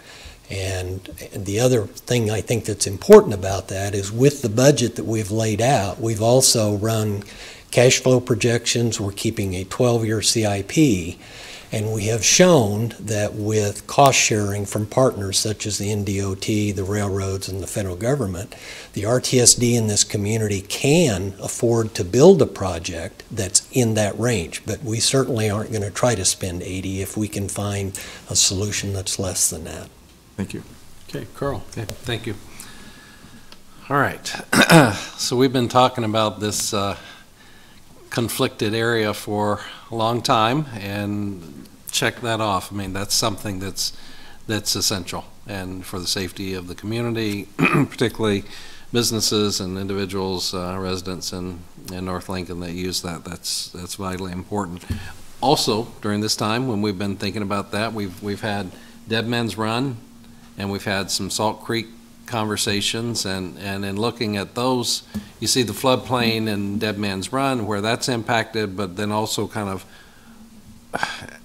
And the other thing I think that's important about that is with the budget that we've laid out, we've also run cash flow projections. We're keeping a 12-year CIP. And we have shown that with cost sharing from partners such as the NDOT, the railroads, and the federal government, the RTSD in this community can afford to build a project that's in that range. But we certainly aren't going to try to spend 80 if we can find a solution that's less than that. Thank you. Okay, Carl. Okay, thank you. All right. So we've been talking about this conflicted area for a long time, and check that off. I mean, that's something that's essential, and for the safety of the community, particularly businesses and individuals, residents in North Lincoln that use that. That's vitally important. Also, during this time when we've been thinking about that, we've had Dead Men's Run, and we've had some Salt Creek conversations, and in looking at those, you see the floodplain and Dead Man's Run where that's impacted, but then also kind of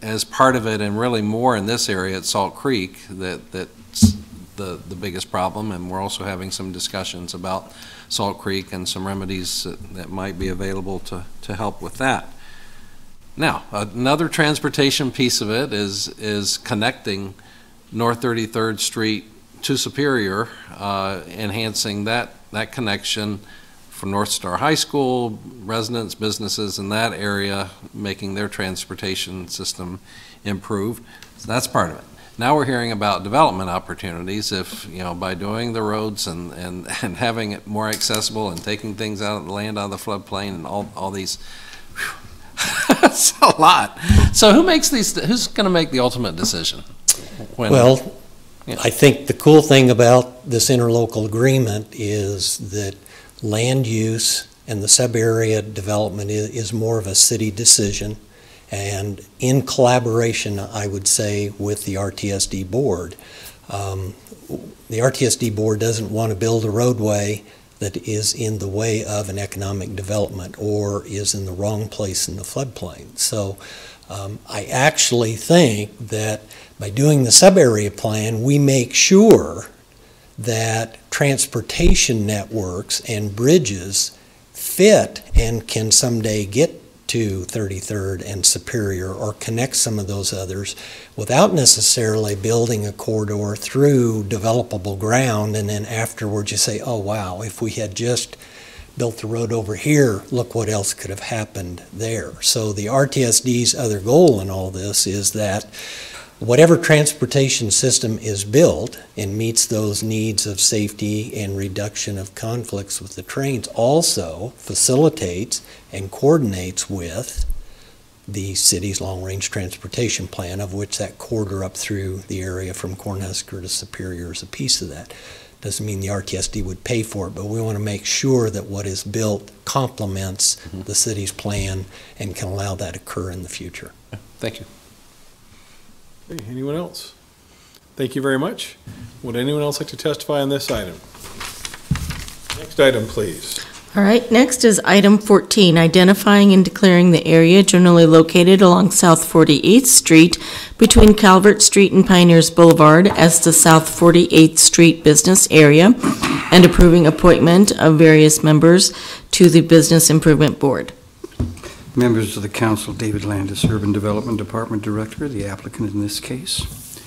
as part of it, and really more in this area at Salt Creek, that's the biggest problem. And we're also having some discussions about Salt Creek and some remedies that might be available to help with that. Now, another transportation piece of it is connecting North 33rd Street to Superior, enhancing that connection for North Star High School, residents, businesses in that area, making their transportation system improved. So that's part of it. Now we're hearing about development opportunities if, by doing the roads and having it more accessible and taking things out of the land out of the floodplain and all these, that's a lot. So who's going to make the ultimate decision? I think the cool thing about this interlocal agreement is that land use and the sub-area development is more of a city decision, and in collaboration, I would say, with the RTSD board. the RTSD board doesn't want to build a roadway that is in the way of an economic development or is in the wrong place in the floodplain. So I actually think that by doing the sub-area plan, we make sure that transportation networks and bridges fit and can someday get to 33rd and Superior or connect some of those others without necessarily building a corridor through developable ground and then afterwards you say, oh wow, if we had just built the road over here, look what else could have happened there. So the RTSD's other goal in all this is that whatever transportation system is built and meets those needs of safety and reduction of conflicts with the trains also facilitates and coordinates with the city's long-range transportation plan, of which that corridor up through the area from Cornhusker to Superior is a piece of that. Doesn't mean the RTSD would pay for it, but we want to make sure that what is built complements the city's plan and can allow that to occur in the future. Thank you. Okay, anyone else? Thank you very much. Would anyone else like to testify on this item? Next item, please. All right, next is item 14, identifying and declaring the area generally located along South 48th Street between Calvert Street and Pioneers Boulevard as the South 48th Street business area and approving appointment of various members to the Business Improvement Board. Members of the council, David Landis, Urban Development Department Director, the applicant in this case.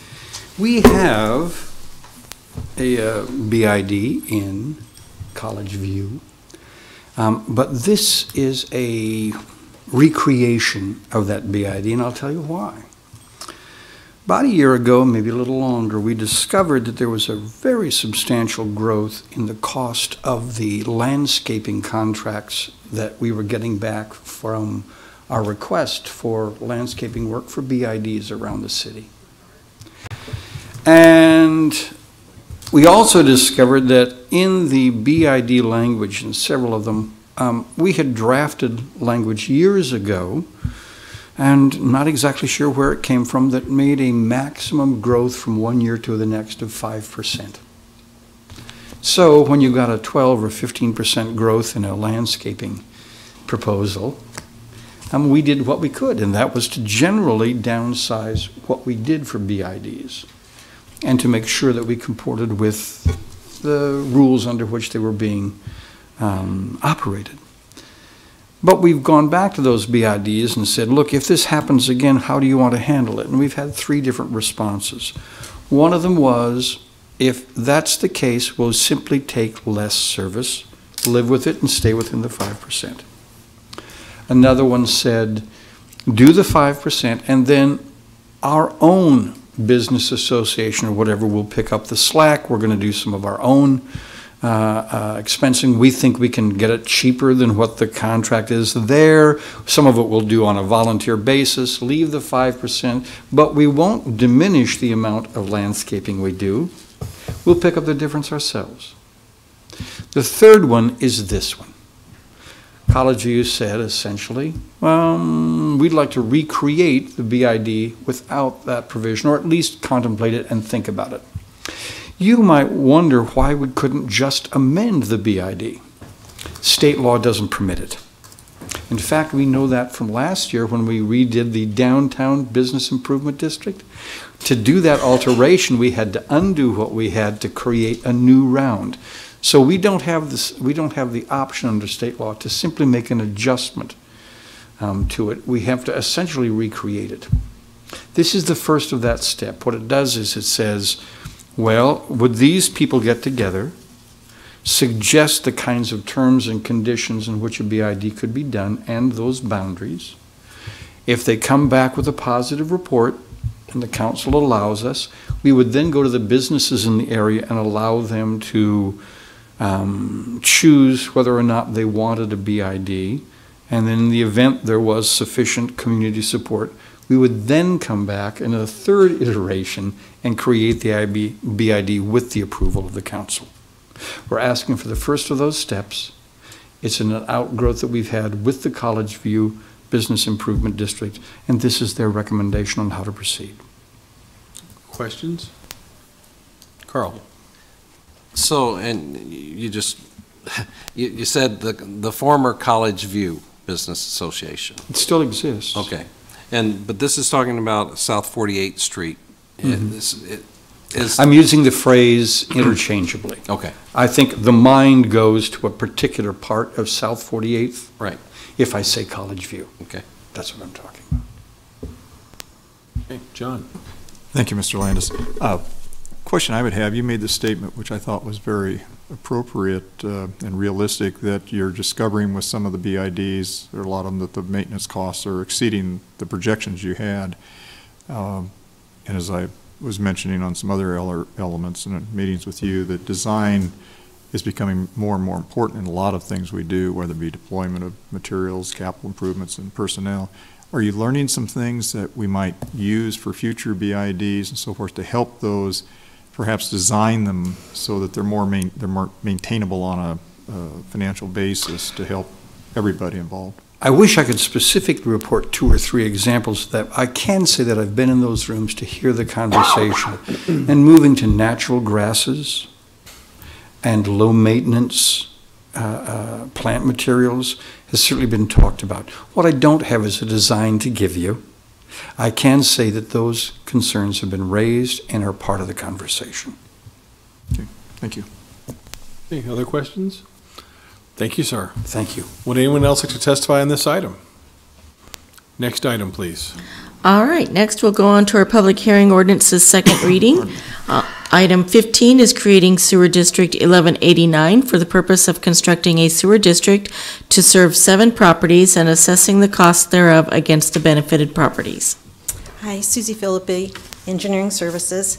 We have a BID in College View, but this is a recreation of that BID, and I'll tell you why. About a year ago, maybe a little longer, we discovered that there was a very substantial growth in the cost of the landscaping contracts that we were getting back from our request for landscaping work for BIDs around the city. And we also discovered that in the BID language, in several of them, we had drafted language years ago, and not exactly sure where it came from, that made a maximum growth from one year to the next of 5%. So when you got a 12 or 15% growth in a landscaping proposal, we did what we could, and that was to generally downsize what we did for BIDs and to make sure that we comported with the rules under which they were being operated. But we've gone back to those BIDs and said, look, if this happens again, how do you want to handle it? And we've had 3 different responses. One of them was, if that's the case, we'll simply take less service, live with it, and stay within the 5%. Another one said, do the 5%, and then our own business association or whatever will pick up the slack. We're going to do some of our own expensing. We think we can get it cheaper than what the contract is there. Some of it we'll do on a volunteer basis, leave the 5%, but we won't diminish the amount of landscaping we do. We'll pick up the difference ourselves. The third one is this one. College View said essentially, we'd like to recreate the BID without that provision, or at least contemplate it and think about it. You might wonder why we couldn't just amend the BID. State law doesn't permit it. In fact, we know that from last year when we redid the Downtown Business Improvement District. To do that alteration, we had to undo what we had to create a new round. So we don't have this. We don't have the option under state law to simply make an adjustment to it. We have to essentially recreate it. This is the first of that step. What it does is it says, well, would these people get together, suggest the kinds of terms and conditions in which a BID could be done and those boundaries? If they come back with a positive report and the council allows us, we would then go to the businesses in the area and allow them to choose whether or not they wanted a BID. And then in the event there was sufficient community support, we would then come back in a third iteration and create the BID with the approval of the council. We're asking for the first of those steps. It's an outgrowth that we've had with the College View Business Improvement District, and this is their recommendation on how to proceed. Questions? Carl? So, and you just, you said the former College View Business Association. It still exists. Okay. But this is talking about South 48th Street. I'm using the phrase interchangeably. Okay. I think the mind goes to a particular part of South 48th. Right. If I say College View. Okay. That's what I'm talking about. Okay, John? Thank you, Mr. Landis. Question I would have, you made the statement, which I thought was very appropriate and realistic, that you're discovering with some of the BIDs, there are a lot of them, that the maintenance costs are exceeding the projections you had. And as I was mentioning on some other elements in meetings with you, that design is becoming more and more important in a lot of things we do, whether it be deployment of materials, capital improvements, and personnel. Are you learning some things that we might use for future BIDs and so forth to help those, perhaps design them so that they're more maintainable on a financial basis to help everybody involved? I wish I could specifically report 2 or 3 examples of that. I can say that I've been in those rooms to hear the conversation, and moving to natural grasses and low maintenance plant materials has certainly been talked about. What I don't have is a design to give you. I can say that those concerns have been raised and are part of the conversation. Okay, thank you. Any other questions? Thank you, sir. Thank you. Would anyone else like to testify on this item? Next item, please. All right, next we'll go on to our public hearing ordinance's second reading. Item 15 is creating Sewer District 1189 for the purpose of constructing a sewer district to serve 7 properties and assessing the cost thereof against the benefited properties. Hi, Susie Philippi, Engineering Services.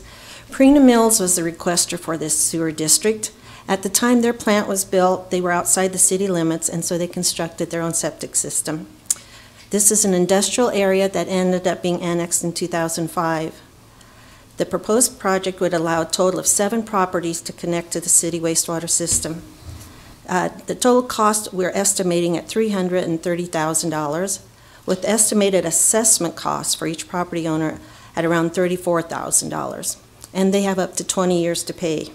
Prina Mills was the requester for this sewer district. At the time their plant was built, they were outside the city limits, and so they constructed their own septic system. This is an industrial area that ended up being annexed in 2005. The proposed project would allow a total of 7 properties to connect to the city wastewater system. The total cost we're estimating at $330,000, with estimated assessment costs for each property owner at around $34,000, and they have up to 20 years to pay.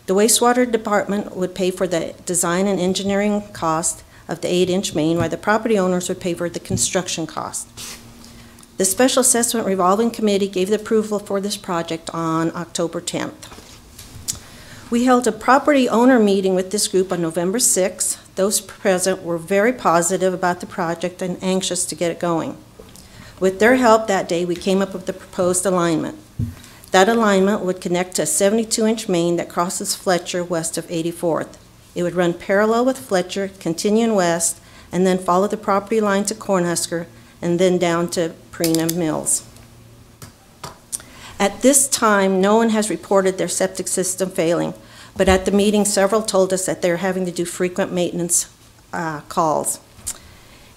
The wastewater department would pay for the design and engineering cost of the 8-inch main, while the property owners would pay for the construction cost. The Special Assessment Revolving Committee gave the approval for this project on October 10th. We held a property owner meeting with this group on November 6th. Those present were very positive about the project and anxious to get it going. With their help that day, we came up with the proposed alignment. That alignment would connect to a 72-inch main that crosses Fletcher west of 84th. It would run parallel with Fletcher, continuing west, and then follow the property line to Cornhusker, and then down to Prina Mills. At this time, no one has reported their septic system failing, but at the meeting, several told us that they're having to do frequent maintenance calls.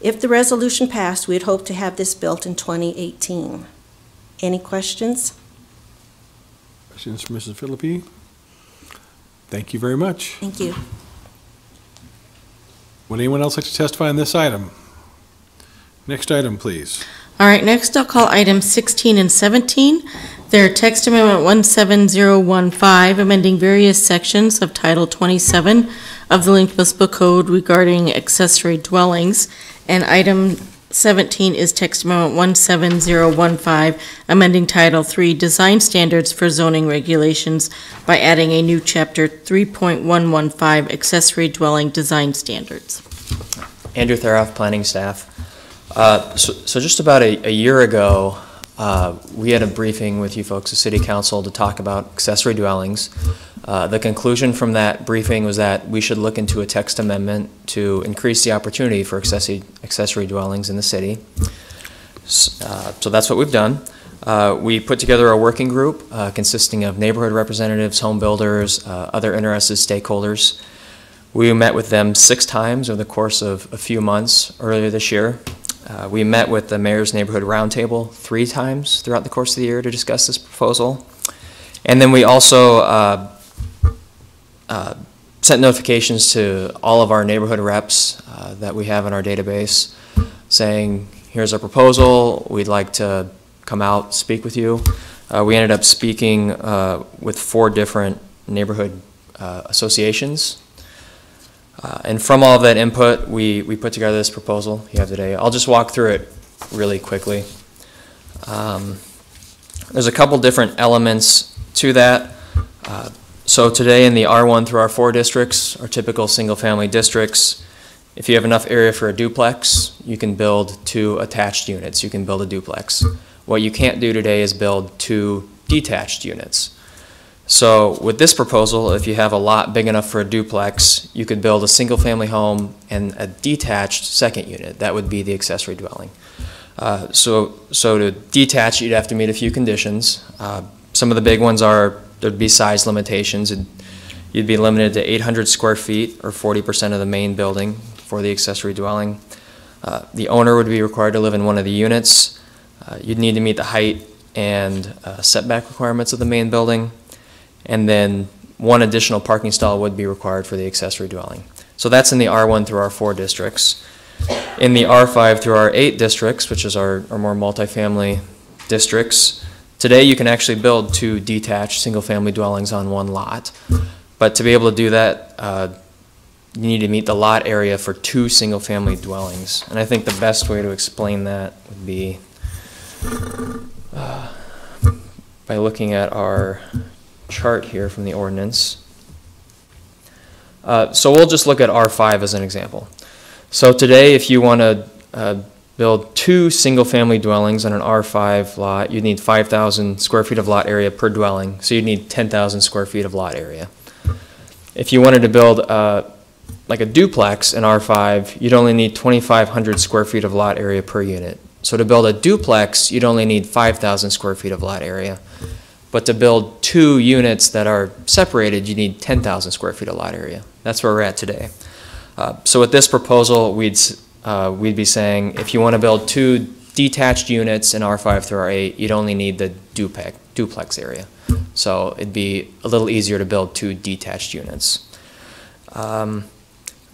If the resolution passed, we'd hope to have this built in 2018. Any questions? Questions for Mrs. Philippi? Thank you very much. Thank you. Would anyone else like to testify on this item? Next item, please. All right, next I'll call items 16 and 17. They're text amendment 17015, amending various sections of Title 27 of the Lincoln Municipal Code regarding accessory dwellings. And item 17 is text amendment 17015, amending Title 3 Design Standards for Zoning Regulations by adding a new chapter 3.115, Accessory Dwelling Design Standards. Andrew Theroff, planning staff. So just about a year ago, we had a briefing with you folks, the City Council, to talk about accessory dwellings. The conclusion from that briefing was that we should look into a text amendment to increase the opportunity for accessory dwellings in the city. So that's what we've done. We put together a working group consisting of neighborhood representatives, home builders, other interested stakeholders. We met with them 6 times over the course of a few months earlier this year. We met with the Mayor's Neighborhood Roundtable 3 times throughout the course of the year to discuss this proposal. And then we also sent notifications to all of our neighborhood reps that we have in our database saying, here's our proposal, we'd like to come out, speak with you. We ended up speaking with 4 different neighborhood associations. And from all of that input, we put together this proposal you have today. I'll just walk through it really quickly. There's a couple different elements to that. So today in the R1 through R4 districts, our typical single-family districts, if you have enough area for a duplex, you can build 2 attached units. You can build a duplex. What you can't do today is build 2 detached units. So with this proposal, if you have a lot big enough for a duplex, you could build a single-family home and a detached second unit. That would be the accessory dwelling. So to detach, you'd have to meet a few conditions. Some of the big ones are there'd be size limitations. You'd be limited to 800 square feet or 40% of the main building for the accessory dwelling. The owner would be required to live in one of the units. You'd need to meet the height and setback requirements of the main building. And then 1 additional parking stall would be required for the accessory dwelling. So that's in the R1 through R4 districts. In the R5 through R8 districts, which is our more multifamily districts, today you can actually build 2 detached single-family dwellings on 1 lot. But to be able to do that, you need to meet the lot area for 2 single-family dwellings. And I think the best way to explain that would be by looking at our chart here from the ordinance. So we'll just look at R5 as an example. So today, if you want to build 2 single-family dwellings on an R5 lot, you'd need 5,000 square feet of lot area per dwelling, so you'd need 10,000 square feet of lot area. If you wanted to build like a duplex in R5, you'd only need 2,500 square feet of lot area per unit. So to build a duplex, you'd only need 5,000 square feet of lot area. But to build 2 units that are separated, you need 10,000 square feet of lot area. That's where we're at today. So with this proposal, we'd be saying if you want to build 2 detached units in R5 through R8, you'd only need the duplex area. So it'd be a little easier to build 2 detached units.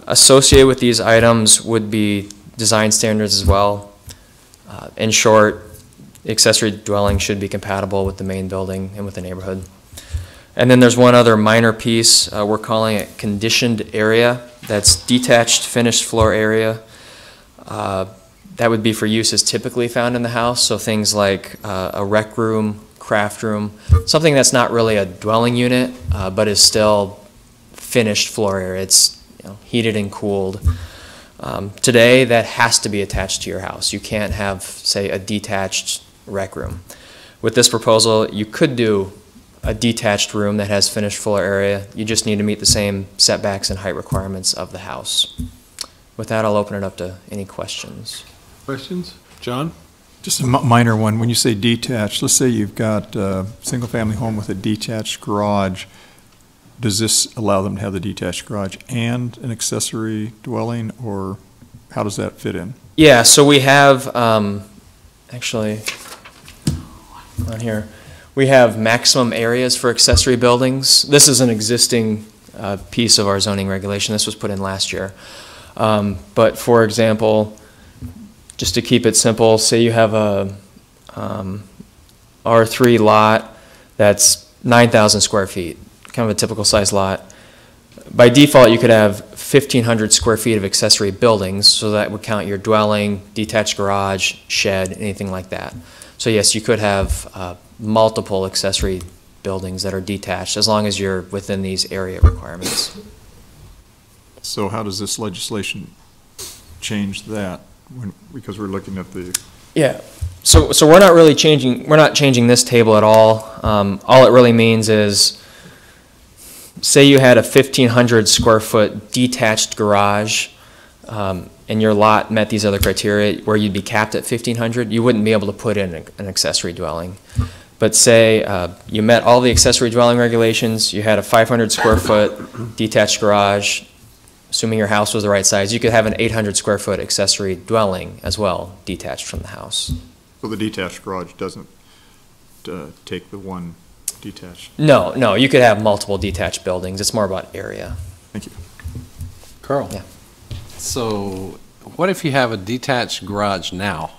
Associated with these items would be design standards as well. In short, the accessory dwelling should be compatible with the main building and with the neighborhood. And then there's one other minor piece. We're calling it conditioned area. That's detached finished floor area. That would be for uses typically found in the house, so things like a rec room, craft room, something that's not really a dwelling unit, but is still finished floor area. It's heated and cooled. Today, that has to be attached to your house. You can't have, say, a detached rec room. With this proposal, you could do a detached room that has finished floor area. You just need to meet the same setbacks and height requirements of the house. With that, I'll open it up to any questions. Questions? John? Just a minor one. When you say detached, let's say you've got a single-family home with a detached garage. Does this allow them to have the detached garage and an accessory dwelling, or how does that fit in? Yeah, so we have, actually, on here, we have maximum areas for accessory buildings. This is an existing piece of our zoning regulation. This was put in last year. But for example, just to keep it simple, say you have a R3 lot that's 9,000 square feet, kind of a typical size lot. By default, you could have 1,500 square feet of accessory buildings, so that would count your dwelling, detached garage, shed, anything like that. So yes, you could have multiple accessory buildings that are detached, as long as you're within these area requirements. So how does this legislation change that? Because we're looking at the... Yeah, so we're not really changing, we're not changing this table at all. All it really means is, say you had a 1,500 square foot detached garage, and your lot met these other criteria where you'd be capped at 1,500, you wouldn't be able to put in an accessory dwelling. But say you met all the accessory dwelling regulations, you had a 500 square foot detached garage, assuming your house was the right size, you could have an 800 square foot accessory dwelling as well, detached from the house. So the detached garage doesn't take the one detached? No, you could have multiple detached buildings. It's more about area. Thank you. Carl? Yeah. So what if you have a detached garage now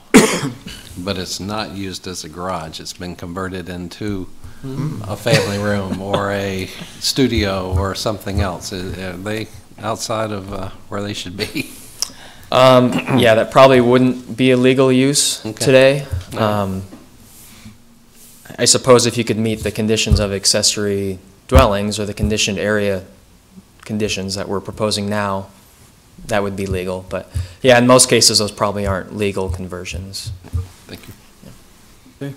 but it's not used as a garage. It's been converted into a family room or a studio or something else. Are they outside of where they should be? Yeah, that probably wouldn't be a legal use today. I suppose if you could meet the conditions of accessory dwellings or the conditioned area conditions that we're proposing now, that would be legal. But yeah, in most cases, those probably aren't legal conversions. Thank you. Okay.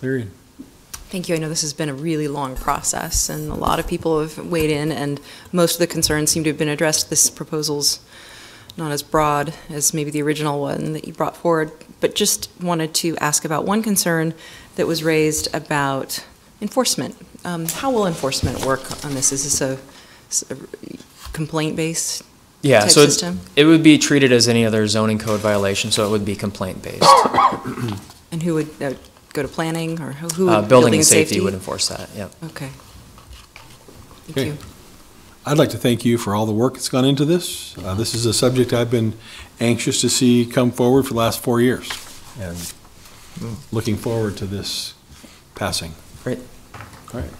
Larry. Thank you. I know this has been a really long process, and a lot of people have weighed in, and most of the concerns seem to have been addressed. This proposal's not as broad as maybe the original one that you brought forward, but just wanted to ask about one concern that was raised about enforcement. How will enforcement work on this? Is this a complaint-based Yeah, type so system? it would be treated as any other zoning code violation, so it would be complaint-based. And who would go to planning, or who? Building and safety would enforce that, yep. Okay. Thank Okay. you. I'd like to thank you for all the work that's gone into this. This is a subject I've been anxious to see come forward for the last 4 years, and looking forward to this passing. Great. All right.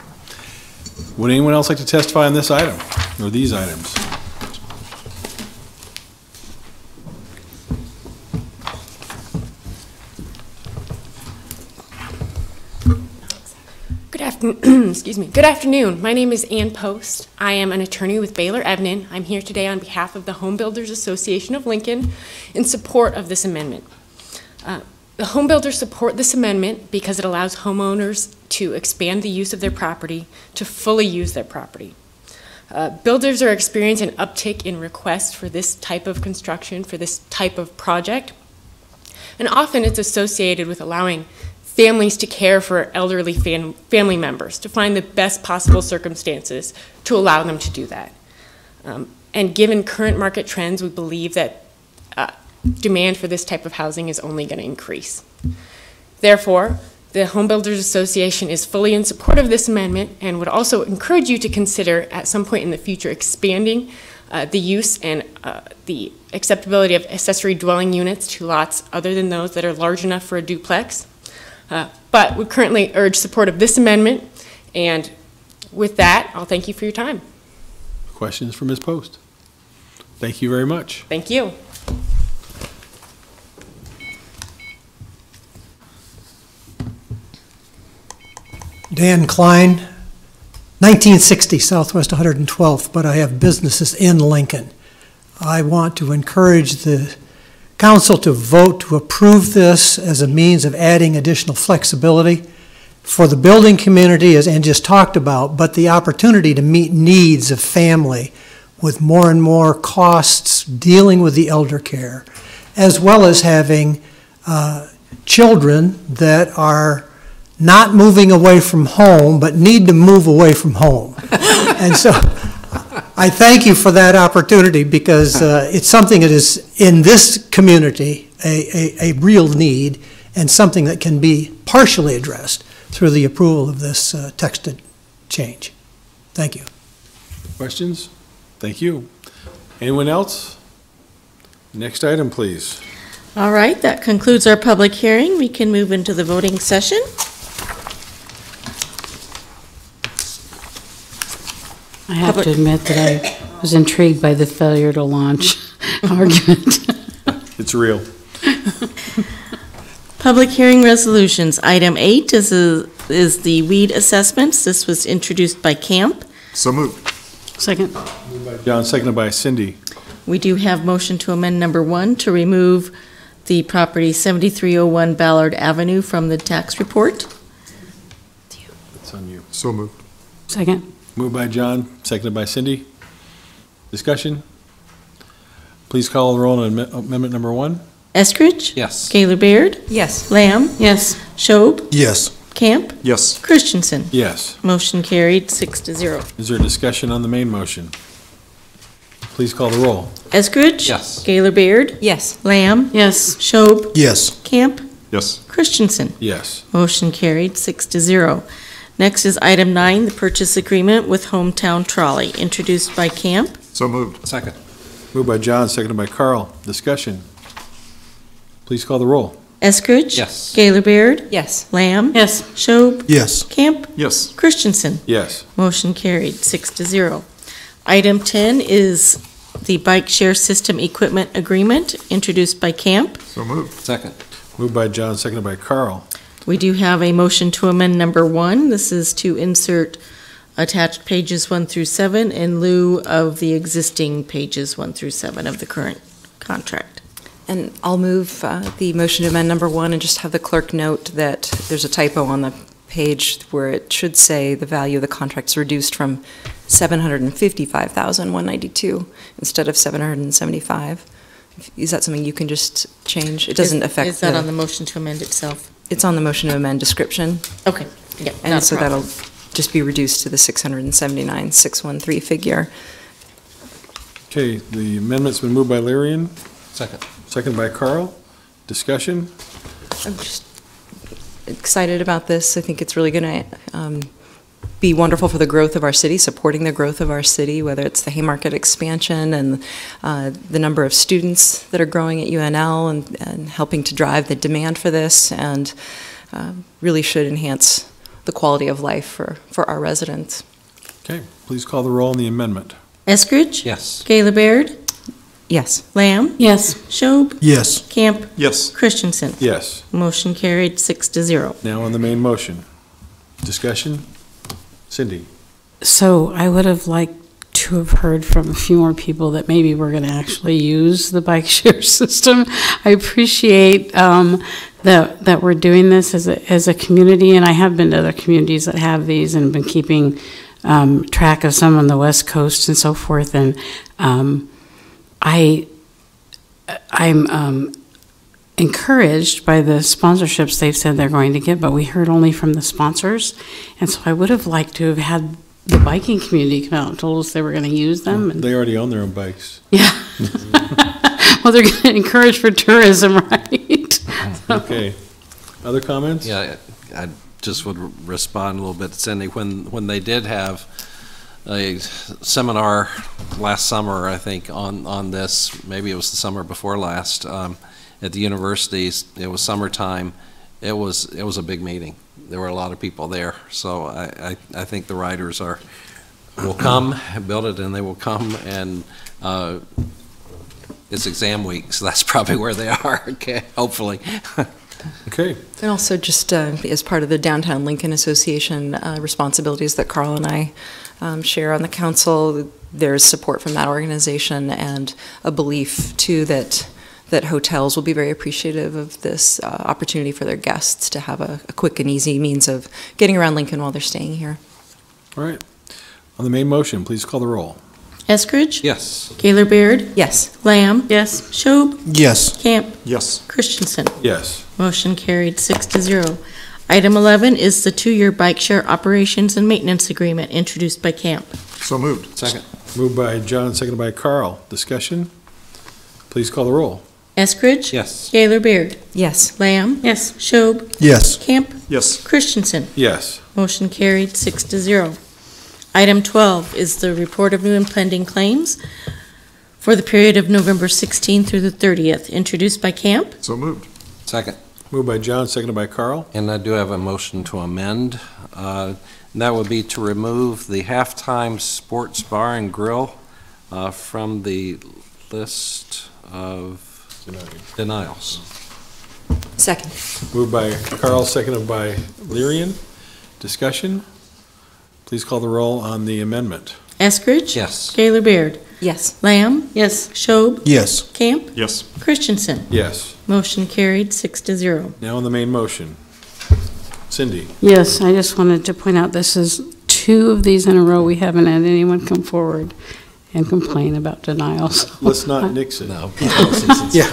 Would anyone else like to testify on this item, or these items? Excuse me. Good afternoon. My name is Ann Post. I am an attorney with Baylor Evnen. I'm here today on behalf of the Home Builders Association of Lincoln in support of this amendment. The home builders support this amendment because it allows homeowners to expand the use of their property to fully use their property. Builders are experiencing an uptick in requests for this type of construction, for this type of project, and often it's associated with allowing families to care for elderly family members, to find the best possible circumstances to allow them to do that. And given current market trends, we believe that demand for this type of housing is only going to increase. Therefore, the Home Builders Association is fully in support of this amendment and would also encourage you to consider at some point in the future expanding the use and the acceptability of accessory dwelling units to lots other than those that are large enough for a duplex. But we currently urge support of this amendment, and with that, I'll thank you for your time. Questions for Ms. Post? Thank you very much. Thank you. Dan Klein, 1960 Southwest 112th, but I have businesses in Lincoln. I want to encourage the council to vote to approve this as a means of adding additional flexibility for the building community, as Ann just talked about, but the opportunity to meet needs of family with more and more costs dealing with the elder care, as well as having children that are not moving away from home, but need to move away from home. And so I thank you for that opportunity, because it's something that is, in this community, a real need, and something that can be partially addressed through the approval of this texted change. Thank you. Questions? Thank you. Anyone else? Next item, please. All right, that concludes our public hearing. We can move into the voting session. I have to admit that I was intrigued by the failure to launch argument. It's real. Public hearing resolutions. Item 8 is the weed assessments. This was introduced by Camp. So moved. Second. Moved by John, seconded by Cindy. We do have motion to amend number 1 to remove the property 7301 Ballard Avenue from the tax report. It's on you. So moved. Second. Moved by John, seconded by Cindy. Discussion? Please call the roll on amendment number 1. Eskridge? Yes. Gaylor Baird? Yes. Lamb? Yes. Schob? Yes. Camp? Yes. Christensen? Yes. Motion carried, 6-0. Is there discussion on the main motion? Please call the roll. Eskridge? Yes. Gaylor Baird? Yes. Lamb? Yes. Schob? Yes. Camp? Yes. Christensen? Yes. Motion carried, 6-0. Next is item 9, the purchase agreement with Hometown Trolley, introduced by Camp. So moved. Second. Moved by John, seconded by Carl. Discussion. Please call the roll. Eskridge? Yes. Gaylor Baird? Yes. Lamb? Yes. Schob? Yes. Camp? Yes. Christensen? Yes. Motion carried, 6-0. Item 10 is the bike share system equipment agreement introduced by Camp. So moved. Second. Moved by John, seconded by Carl. We do have a motion to amend number 1. This is to insert attached pages 1 through 7 in lieu of the existing pages 1 through 7 of the current contract. And I'll move the motion to amend number 1 and just have the clerk note that there's a typo on the page where it should say the value of the contract's reduced from $755,192 instead of $775. Is that something you can just change? It doesn't affect Is that on the motion to amend itself? It's on the motion to amend description. Okay, yeah. And so that'll just be reduced to the $679,613 figure. Okay, the amendment's been moved by Lyrian, Second. seconded by Carl. Discussion? I'm just excited about this. I think it's really going to be wonderful for the growth of our city, supporting the growth of our city, whether it's the Haymarket expansion and the number of students that are growing at UNL and helping to drive the demand for this, and really should enhance the quality of life for our residents. Okay, please call the roll on the amendment. Eskridge? Yes. Gaylor Baird? Yes. Lamb? Yes. Schob? Yes. Camp? Yes. Christensen? Yes. Motion carried, 6-0. Now on the main motion. Discussion? Cindy? So I would have liked to have heard from a few more people that maybe we're going to actually use the bike share system. I appreciate that we're doing this as a community, and I have been to other communities that have these and been keeping track of some on the West Coast and so forth. And I'm encouraged by the sponsorships they've said they're going to get, but we heard only from the sponsors. And so I would have liked to have had the biking community come out and told us they were going to use them. And They already own their own bikes. yeah. Well, they're going to encourage for tourism, right? Okay. Other comments? Yeah, I just would respond a little bit, Cindy. When they did have a seminar last summer, I think, on this, maybe it was the summer before last, at the universities, it was summertime, it was a big meeting. There were a lot of people there, so I think the riders will come, build it, and they will come, and it's exam week, so that's probably where they are, okay, hopefully. Okay. And also just as part of the Downtown Lincoln Association responsibilities that Carl and I share on the council, there's support from that organization and a belief, too, that hotels will be very appreciative of this opportunity for their guests to have a quick and easy means of getting around Lincoln while they're staying here. All right. On the main motion, please call the roll. Eskridge? Yes. Gaylor Baird? Yes. Lamb? Yes. Schob? Yes. Camp? Yes. Christensen? Yes. Motion carried, 6-0. Item 11 is the 2-year bike share operations and maintenance agreement introduced by Camp. So moved. Second. Moved by John, seconded by Carl. Discussion? Please call the roll. Eskridge? Yes. Gaylor Baird? Yes. Lamb? Yes. Schob? Yes. Camp? Yes. Christensen? Yes. Motion carried, 6-0. Item 12 is the report of new and pending claims for the period of November 16th through the 30th, introduced by Camp. So moved. Second. Moved by John, seconded by Carl. And I do have a motion to amend. And that would be to remove the halftime sports bar and grill from the list of denials. Second. Moved by Carl, seconded by Lyrian. Discussion? Please call the roll on the amendment. Eskridge? Yes. Gaylor Baird? Yes. Lamb? Yes. Schob? Yes. Camp? Yes. Christensen? Yes. Motion carried, 6-0. Now on the main motion. Cindy? Yes, I just wanted to point out this is 2 of these in a row. We haven't had anyone come forward and complain about denials. Let's not nix it. No. Yeah.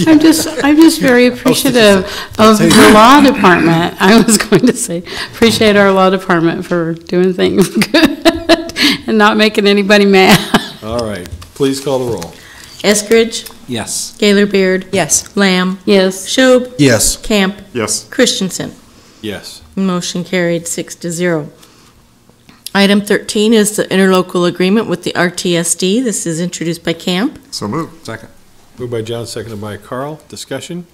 I'm just very appreciative of the law department. I was going to say, appreciate our law department for doing things good and not making anybody mad. All right. Please call the roll. Eskridge? Yes. Gaylor Baird? Yes. Lamb? Yes. Schob? Yes. Camp? Yes. Christensen? Yes. Motion carried, 6-0. Item 13 is the interlocal agreement with the RTSD. This is introduced by Camp. So moved. Second. Moved by John, seconded by Carl. Discussion?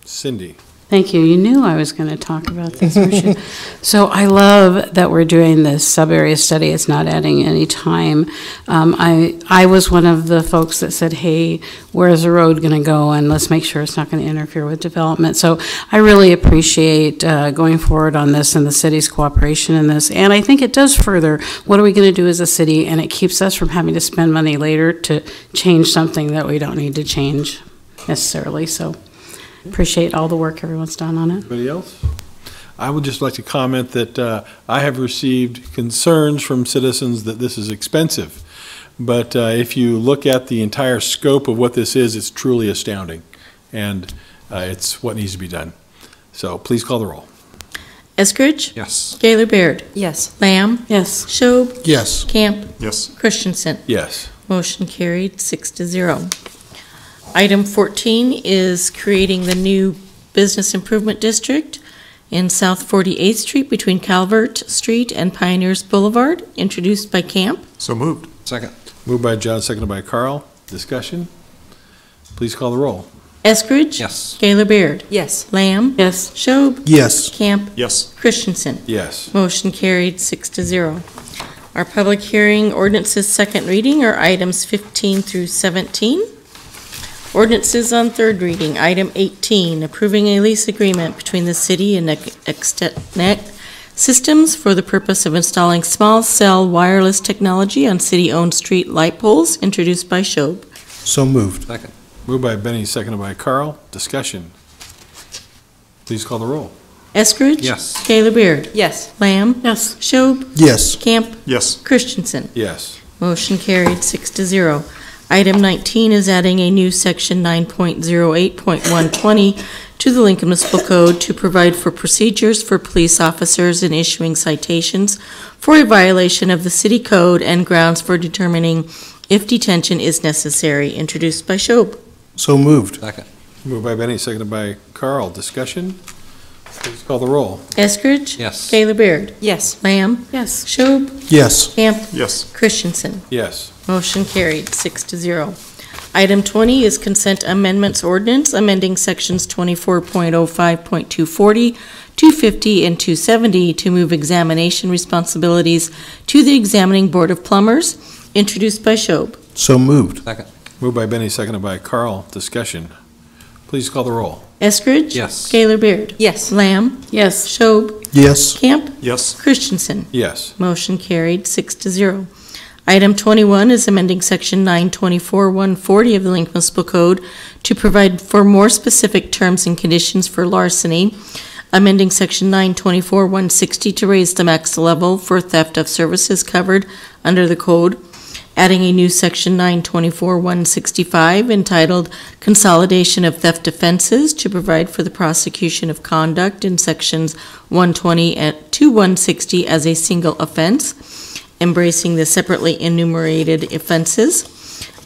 Cindy. Thank you. You knew I was going to talk about this, weren't you? So I love that we're doing this sub-area study. It's not adding any time. I was one of the folks that said, hey, where's the road going to go? And let's make sure it's not going to interfere with development. So I really appreciate going forward on this and the city's cooperation in this. And I think it does further what are we going to do as a city, and it keeps us from having to spend money later to change something that we don't need to change necessarily. So appreciate all the work everyone's done on it. Anybody else? I would just like to comment that I have received concerns from citizens that this is expensive. But if you look at the entire scope of what this is, it's truly astounding. And it's what needs to be done. So please call the roll. Eskridge? Yes. Gaylor Baird? Yes. Lamb? Yes. Schob? Yes. Camp? Yes. Christensen? Yes. Motion carried 6-0. Item 14 is creating the new Business Improvement District in South 48th Street between Calvert Street and Pioneers Boulevard, introduced by Camp. So moved. Second. Moved by John, seconded by Carl. Discussion? Please call the roll. Eskridge? Yes. Gaylor Baird? Yes. Lamb? Yes. Schob? Yes. Camp? Yes. Christensen? Yes. Motion carried 6-0. Our public hearing ordinances second reading are items 15 through 17. Ordinances on third reading. Item 18, approving a lease agreement between the city and Extenet Systems for the purpose of installing small cell wireless technology on city-owned street light poles, introduced by Schob. So moved. Second. Moved by Benny, seconded by Carl. Discussion? Please call the roll. Eskridge? Yes. Gaylor Baird? Yes. Lamb? Yes. Schob? Yes. Camp? Yes. Christensen? Yes. Motion carried 6-0. Item 19 is adding a new section 9.08.120 to the Lincoln Municipal Code to provide for procedures for police officers in issuing citations for a violation of the city code and grounds for determining if detention is necessary, introduced by Schob. So moved. Second. Moved by Benny, seconded by Carl. Discussion? Please call the roll. Eskridge? Yes. Gaylor Baird? Yes. Lamb? Yes. Schob? Yes. Camp? Yes. Christensen? Yes. Motion carried 6-0. Item 20 is consent amendments ordinance, amending sections 24.05.240, 250, and 270 to move examination responsibilities to the examining board of plumbers, introduced by Schob. So moved. Second. Moved by Benny, seconded by Carl. Discussion? Please call the roll. Eskridge? Yes. Gaylor Baird? Yes. Lamb? Yes. Schob? Yes. Camp? Yes. Christensen? Yes. Motion carried 6-0. Item 21 is amending section 924-140 of the Lincoln Municipal Code to provide for more specific terms and conditions for larceny, amending section 924-160 to raise the max level for theft of services covered under the code, adding a new section 924-165 entitled Consolidation of Theft Offenses to provide for the prosecution of conduct in sections 120 to 160 as a single offense, embracing the separately enumerated offenses,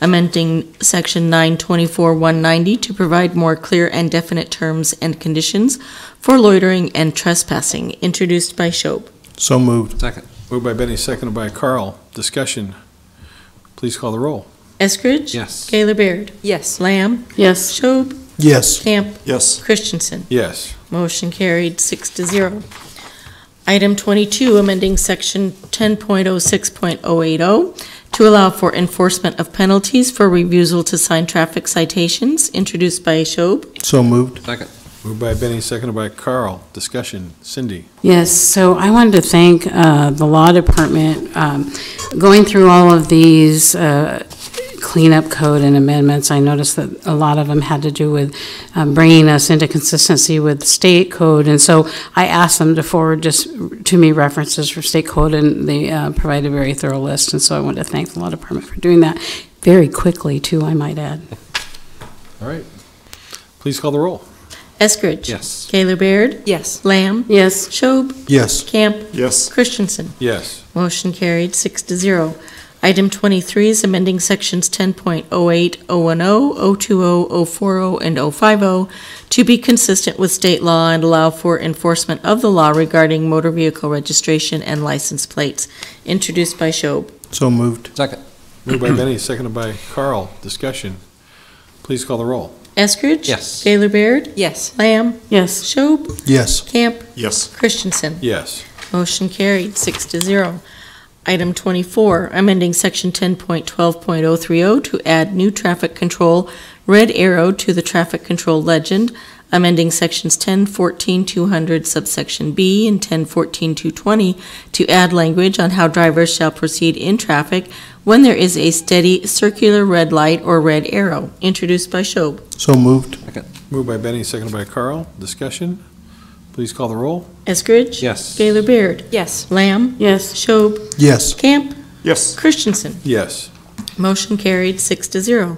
amending section 924-190 to provide more clear and definite terms and conditions for loitering and trespassing, introduced by Schob. So moved. Second. Moved by Benny, seconded by Carl. Discussion? Please call the roll. Eskridge? Yes. Gaylor Baird? Yes. Lamb? Yes. Schob? Yes. Camp? Yes. Christensen? Yes. Motion carried 6-0. Item 22, amending section 10.06.080 to allow for enforcement of penalties for refusal to sign traffic citations, introduced by Schob. So moved. Second. Moved by Benny, seconded by Carl. Discussion? Cindy? Yes, so I wanted to thank the law department. Going through all of these cleanup code and amendments, I noticed that a lot of them had to do with bringing us into consistency with state code, and so I asked them to forward just to me references for state code, and they provided a very thorough list, and so I wanted to thank the law department for doing that very quickly, too, I might add. All right. Please call the roll. Eskridge? Yes. Gaylor Baird? Yes. Lamb? Yes. Schob? Yes. Camp? Yes. Christensen? Yes. Motion carried 6-0. Item 23 is amending sections 10.08, 010, 020, 040, and 050 to be consistent with state law and allow for enforcement of the law regarding motor vehicle registration and license plates, introduced by Schob. So moved. Second. Moved by Benny, seconded by Carl. Discussion? Please call the roll. Eskridge? Yes. Gaylor Baird? Yes. Lamb? Yes. Schob? Yes. Camp? Yes. Christensen? Yes. Motion carried, 6-0. Item 24, amending Section 10.12.030 to add new traffic control red arrow to the traffic control legend, amending Sections 10.14.200 subsection B and 10.14.220 to add language on how drivers shall proceed in traffic when there is a steady circular red light or red arrow, introduced by Schob. So moved. Moved by Benny, seconded by Carl. Discussion? Please call the roll. Eskridge? Yes. Gaylor Baird? Yes. Lamb? Yes. Schob? Yes. Camp? Yes. Christensen? Yes. Motion carried, 6-0.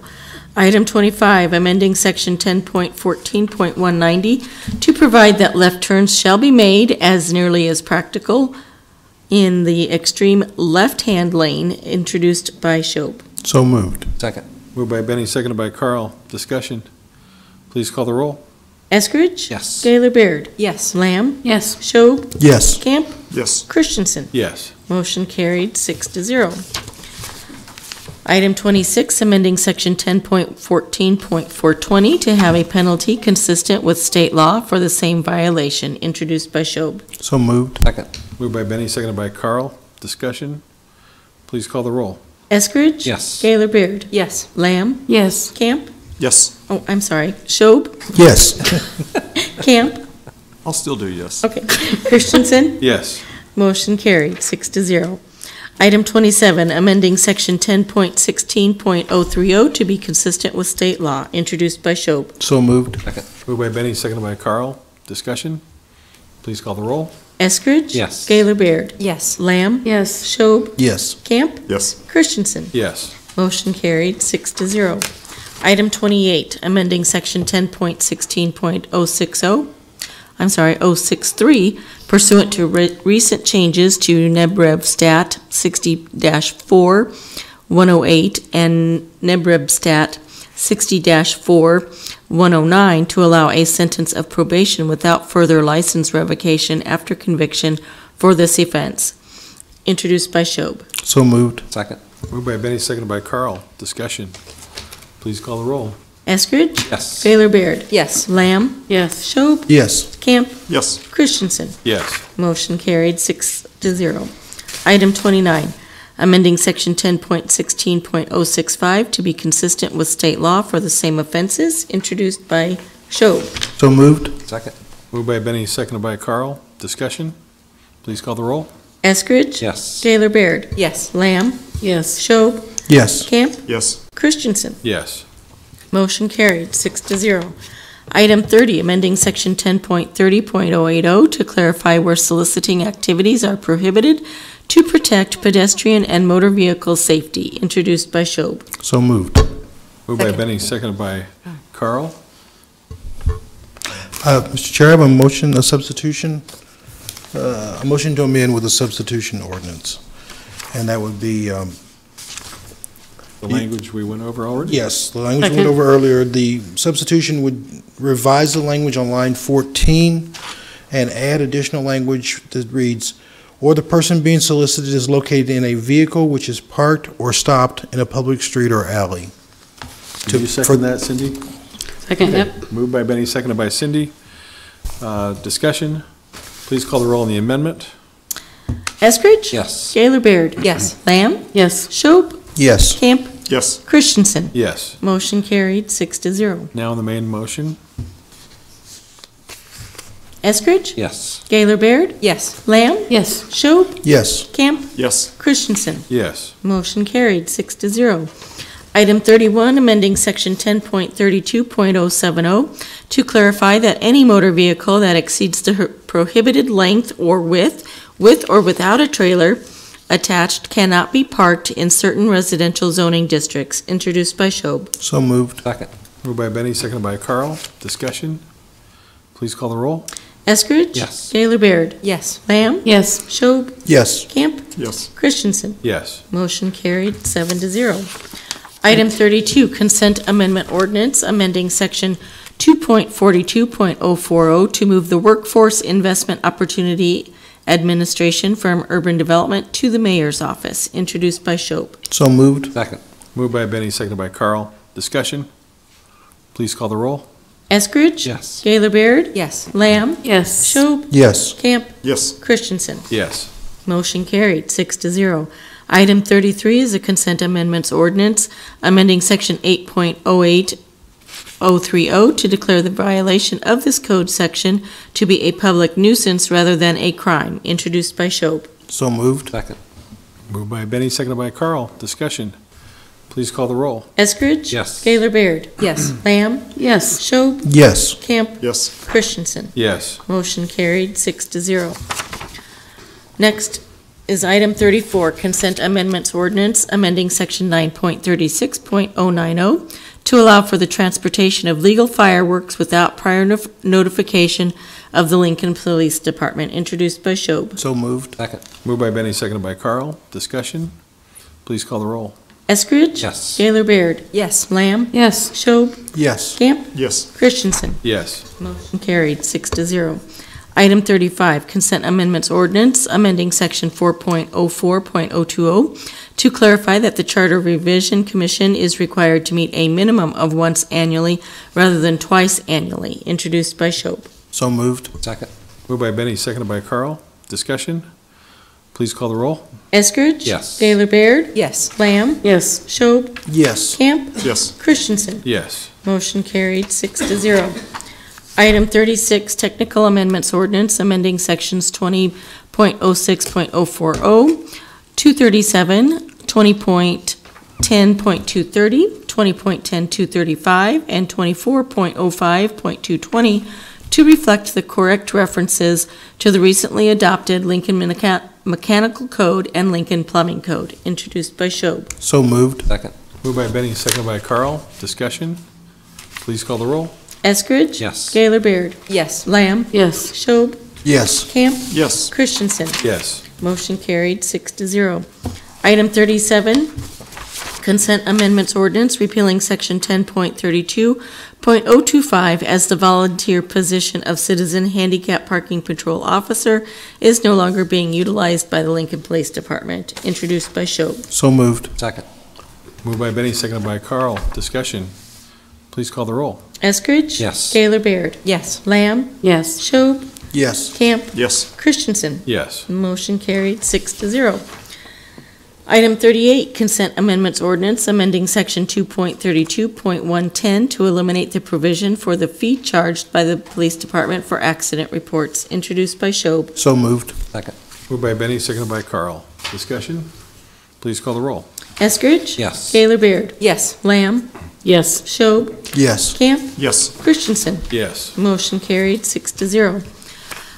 Item 25, amending Section 10.14.190 to provide that left turns shall be made as nearly as practical in the extreme left-hand lane, introduced by Schob. So moved. Second. Moved by Benny, seconded by Carl. Discussion? Please call the roll. Eskridge? Yes. Gaylor Baird? Yes. Lamb? Yes. Schob? Yes. Camp? Yes. Christensen? Yes. Motion carried, 6-0. Item 26, amending Section 10.14.420 to have a penalty consistent with state law for the same violation, introduced by Schob. So moved. Second. Moved by Benny, seconded by Carl. Discussion? Please call the roll. Eskridge? Yes. Gaylor Baird? Yes. Lamb? Yes. Camp? Yes. Oh, I'm sorry. Schob? Yes. Camp? I'll still do yes. Okay. Christensen? Yes. Motion carried, 6-0. Item 27, amending Section 10.16.030 to be consistent with state law, introduced by Schob. So moved. Second. Moved by Benny, seconded by Carl. Discussion? Please call the roll. Eskridge? Yes. Gaylor Baird? Yes. Lamb? Yes. Schob? Yes. Camp? Yes. Christensen? Yes. Motion carried, 6-0. Item 28, amending Section 10.16.063 pursuant to recent changes to NEBREB Stat 60-4-108 and NEBREB Stat 60-4-109 to allow a sentence of probation without further license revocation after conviction for this offense, introduced by Schob. So moved. Second. Moved by Benny, seconded by Carl. Discussion? Please call the roll. Eskridge? Yes. Gaylor Baird? Yes. Lamb? Yes. Schob? Yes. Camp? Yes. Christensen? Yes. Motion carried, 6-0. Item 29, amending Section 10.16.065 to be consistent with state law for the same offenses, introduced by Schob. So moved. Second. Moved by Benny, seconded by Carl. Discussion? Please call the roll. Eskridge? Yes. Gaylor Baird? Yes. Lamb? Yes. Schob? Yes. Camp? Yes. Christensen? Yes. Motion carried, 6-0. Item 30, amending Section 10.30.080 to clarify where soliciting activities are prohibited to protect pedestrian and motor vehicle safety, introduced by Schob. So moved. Moved by Benny, seconded by Carl. Mr. Chair, I have a motion, a substitution, a motion to amend with a substitution ordinance. And that would be, The language we went over already? yes, the language we went over earlier. The substitution would revise the language on line 14 and add additional language that reads, "Or the person being solicited is located in a vehicle which is parked or stopped in a public street or alley." Did you second that, Cindy? Second, Okay. yep. Moved by Benny, seconded by Cindy. Discussion? Please call the roll on the amendment. Eskridge? Yes. Gaylor Baird? Yes. Lamb? Yes. Schob? Yes. Camp? Yes. Christensen? Yes. Motion carried, 6-0. Now on the main motion. Eskridge? Yes. Gaylor Baird? Yes. Lamb? Yes. Schob? Yes. Camp? Yes. Christensen? Yes. Motion carried, 6-0. Item 31, amending Section 10.32.070 to clarify that any motor vehicle that exceeds the prohibited length or width, with or without a trailer attached, cannot be parked in certain residential zoning districts, introduced by Schob. So moved. Second. Moved by Benny, seconded by Carl. Discussion? Please call the roll. Eskridge? Yes. Gaylor Baird? Yes. Lamb? Yes. Schob? Yes. Camp? Yes. Christensen? Yes. Motion carried, 7-0. Item 32, consent amendment ordinance, amending Section 2.42.040 to move the Workforce Investment Opportunity Administration from Urban Development to the Mayor's Office, introduced by Schob. So moved. Second. Moved by Benny, seconded by Carl. Discussion? Please call the roll. Eskridge? Yes. Gaylor Baird? Yes. Lamb? Yes. Schob? Yes. Camp? Yes. Christensen? Yes. Motion carried, 6-0. Item 33 is a consent amendments ordinance amending section 8.08030 to declare the violation of this code section to be a public nuisance rather than a crime, introduced by Schob. So moved. Second. Moved by Benny, seconded by Carl. Discussion. Please call the roll. Eskridge? Yes. Gaylor Baird? Yes. Lamb? Yes. Schob? Yes. Camp? Yes. Christensen? Yes. Motion carried, 6-0. Next is item 34, consent amendments ordinance amending section 9.36.090 to allow for the transportation of legal fireworks without prior notification of the Lincoln Police Department, introduced by Schob. So moved. Second. Moved by Benny, seconded by Carl. Discussion. Please call the roll. Eskridge? Yes. Gaylor Baird? Yes. Lamb? Yes. Schob? Yes. Camp? Yes. Christensen? Yes. Motion carried, 6-0. Item 35, consent amendments ordinance amending section 4.04.020 to clarify that the Charter Revision Commission is required to meet a minimum of once annually rather than twice annually, introduced by Schob. So moved. Second. Moved by Benny, seconded by Carl. Discussion. Please call the roll. Eskridge? Yes. Gaylor Baird? Yes. Lamb? Yes. Schob? Yes. Camp? Yes. Christensen? Yes. Motion carried, 6-0. Item 36, technical amendments ordinance amending sections 20.06.040, 237, 20.10.230, 20.10.235, and 24.05.220 to reflect the correct references to the recently adopted Lincoln Mechanical Code and Lincoln Plumbing Code, introduced by Schob. So moved. Second. Moved by Benny, seconded by Carl. Discussion. Please call the roll. Eskridge? Yes. Gaylor Baird? Yes. Lamb? Yes. Schob? Yes. Camp? Yes. Christensen? Yes. Motion carried, 6-0. Item 37, consent amendments ordinance repealing section 10.32.025 as the volunteer position of citizen handicap parking patrol officer is no longer being utilized by the Lincoln Police Department, introduced by Schob. So moved. Second. Moved by Benny, seconded by Carl. Discussion. Please call the roll. Eskridge? Yes. Gaylor Baird? Yes. Lamb? Yes. Schob? Yes. Camp? Yes. Christensen? Yes. Motion carried, 6-0. Item 38, consent amendments ordinance amending section 2.32.110 to eliminate the provision for the fee charged by the police department for accident reports, introduced by Schob. So moved. Second. Moved by Benny, seconded by Carl. Discussion. Please call the roll. Eskridge? Yes. Gaylor Baird? Yes. Lamb? Yes. Schob? Yes. Camp? Yes. Christensen? Yes. Motion carried, 6-0.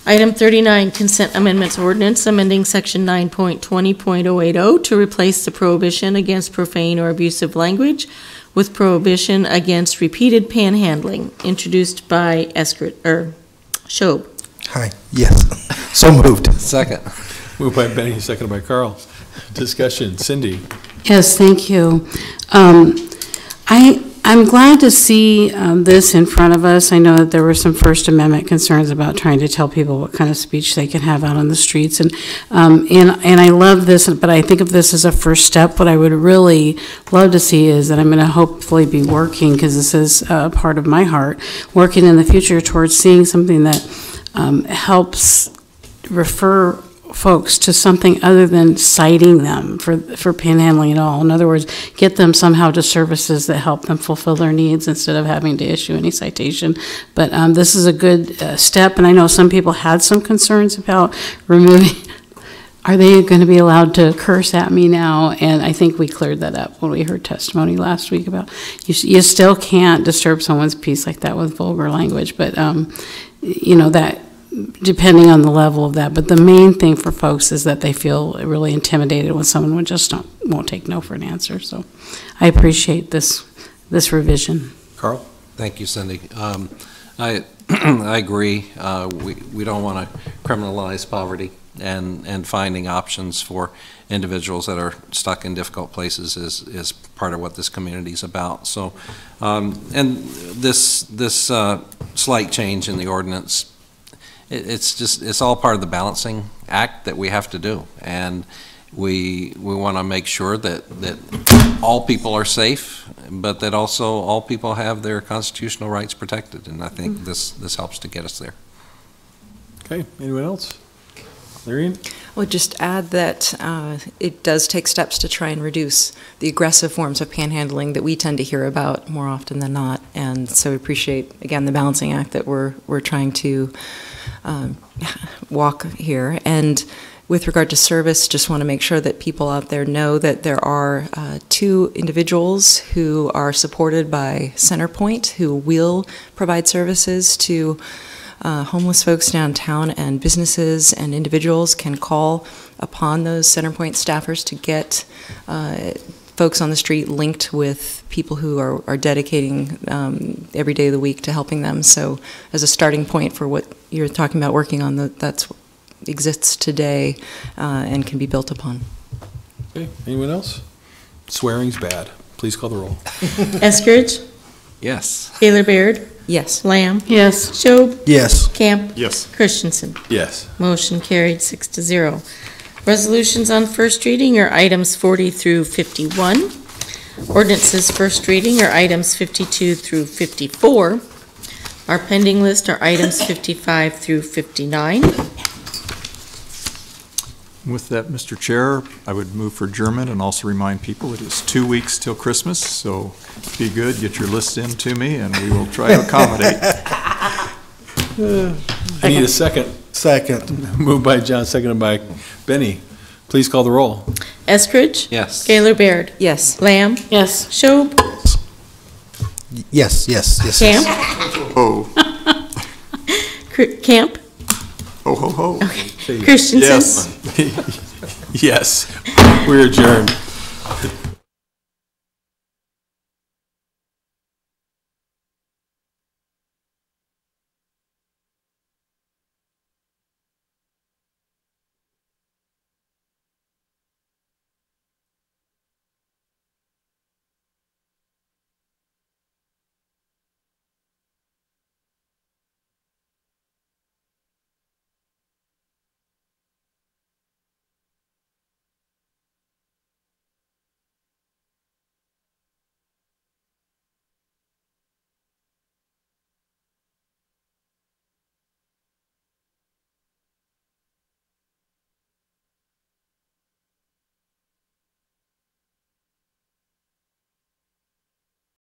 Item 39, consent amendments ordinance amending section 9.20.080 to replace the prohibition against profane or abusive language with prohibition against repeated panhandling, introduced by Schob. Hi. Yes. So moved. Second. Moved by Benny, seconded by Carl. Discussion. Cindy. Yes, thank you. I'm glad to see this in front of us. I know that there were some First Amendment concerns about trying to tell people what kind of speech they can have out on the streets, and I love this, but I think of this as a first step. What I would really love to see is that I'm going to hopefully be working, because this is part of my heart, working in the future towards seeing something that helps refer folks to something other than citing them for panhandling at all. In other words, get them somehow to services that help them fulfill their needs instead of having to issue any citation. But this is a good step, and I know some people had some concerns about removing, are they going to be allowed to curse at me now? And I think we cleared that up when we heard testimony last week about you still can't disturb someone's peace like that with vulgar language, but you know, that depending on the level of that. But the main thing for folks is that they feel really intimidated when someone won't take no for an answer. So I appreciate this revision. Carl? Thank you, Cindy. I agree. We don't want to criminalize poverty, and finding options for individuals that are stuck in difficult places is part of what this community is about. So, and this slight change in the ordinance, it's all part of the balancing act that we have to do. And We want to make sure that all people are safe, but that also all people have their constitutional rights protected, and I think this helps to get us there. Okay, anyone else? Lorraine? Well, just add that it does take steps to try and reduce the aggressive forms of panhandling that we tend to hear about more often than not. And so we appreciate, again, the balancing act that we're trying to walk here. And with regard to service, just want to make sure that people out there know that there are 2 individuals who are supported by Centerpoint who will provide services to homeless folks downtown, and businesses and individuals can call upon those Centerpoint staffers to get folks on the street linked with people who are dedicating every day of the week to helping them. So as a starting point for what you're talking about working on, that's what exists today and can be built upon. Okay, anyone else? Swearing's bad. Please call the roll. Eskridge? Yes. Gaylor Baird? Yes. Lamb? Yes. Schob? Yes. Camp? Yes. Christensen? Yes. Motion carried 6-0. Resolutions on first reading are items 40 through 51. Ordinances first reading are items 52 through 54. Our pending list are items 55 through 59. With that, Mr. Chair, I would move for adjournment and also remind people it is 2 weeks till Christmas, so be good, get your list in to me, and we will try to accommodate. I need a second. Second. Moved by John, seconded by Benny. Please call the roll. Eskridge? Yes. Gaylor Baird? Yes. Lamb? Yes. Schob? Yes, yes, yes. Camp? Oh, Camp? ho, ho, ho. Okay. Christensen? Yes. Yes. We're adjourned.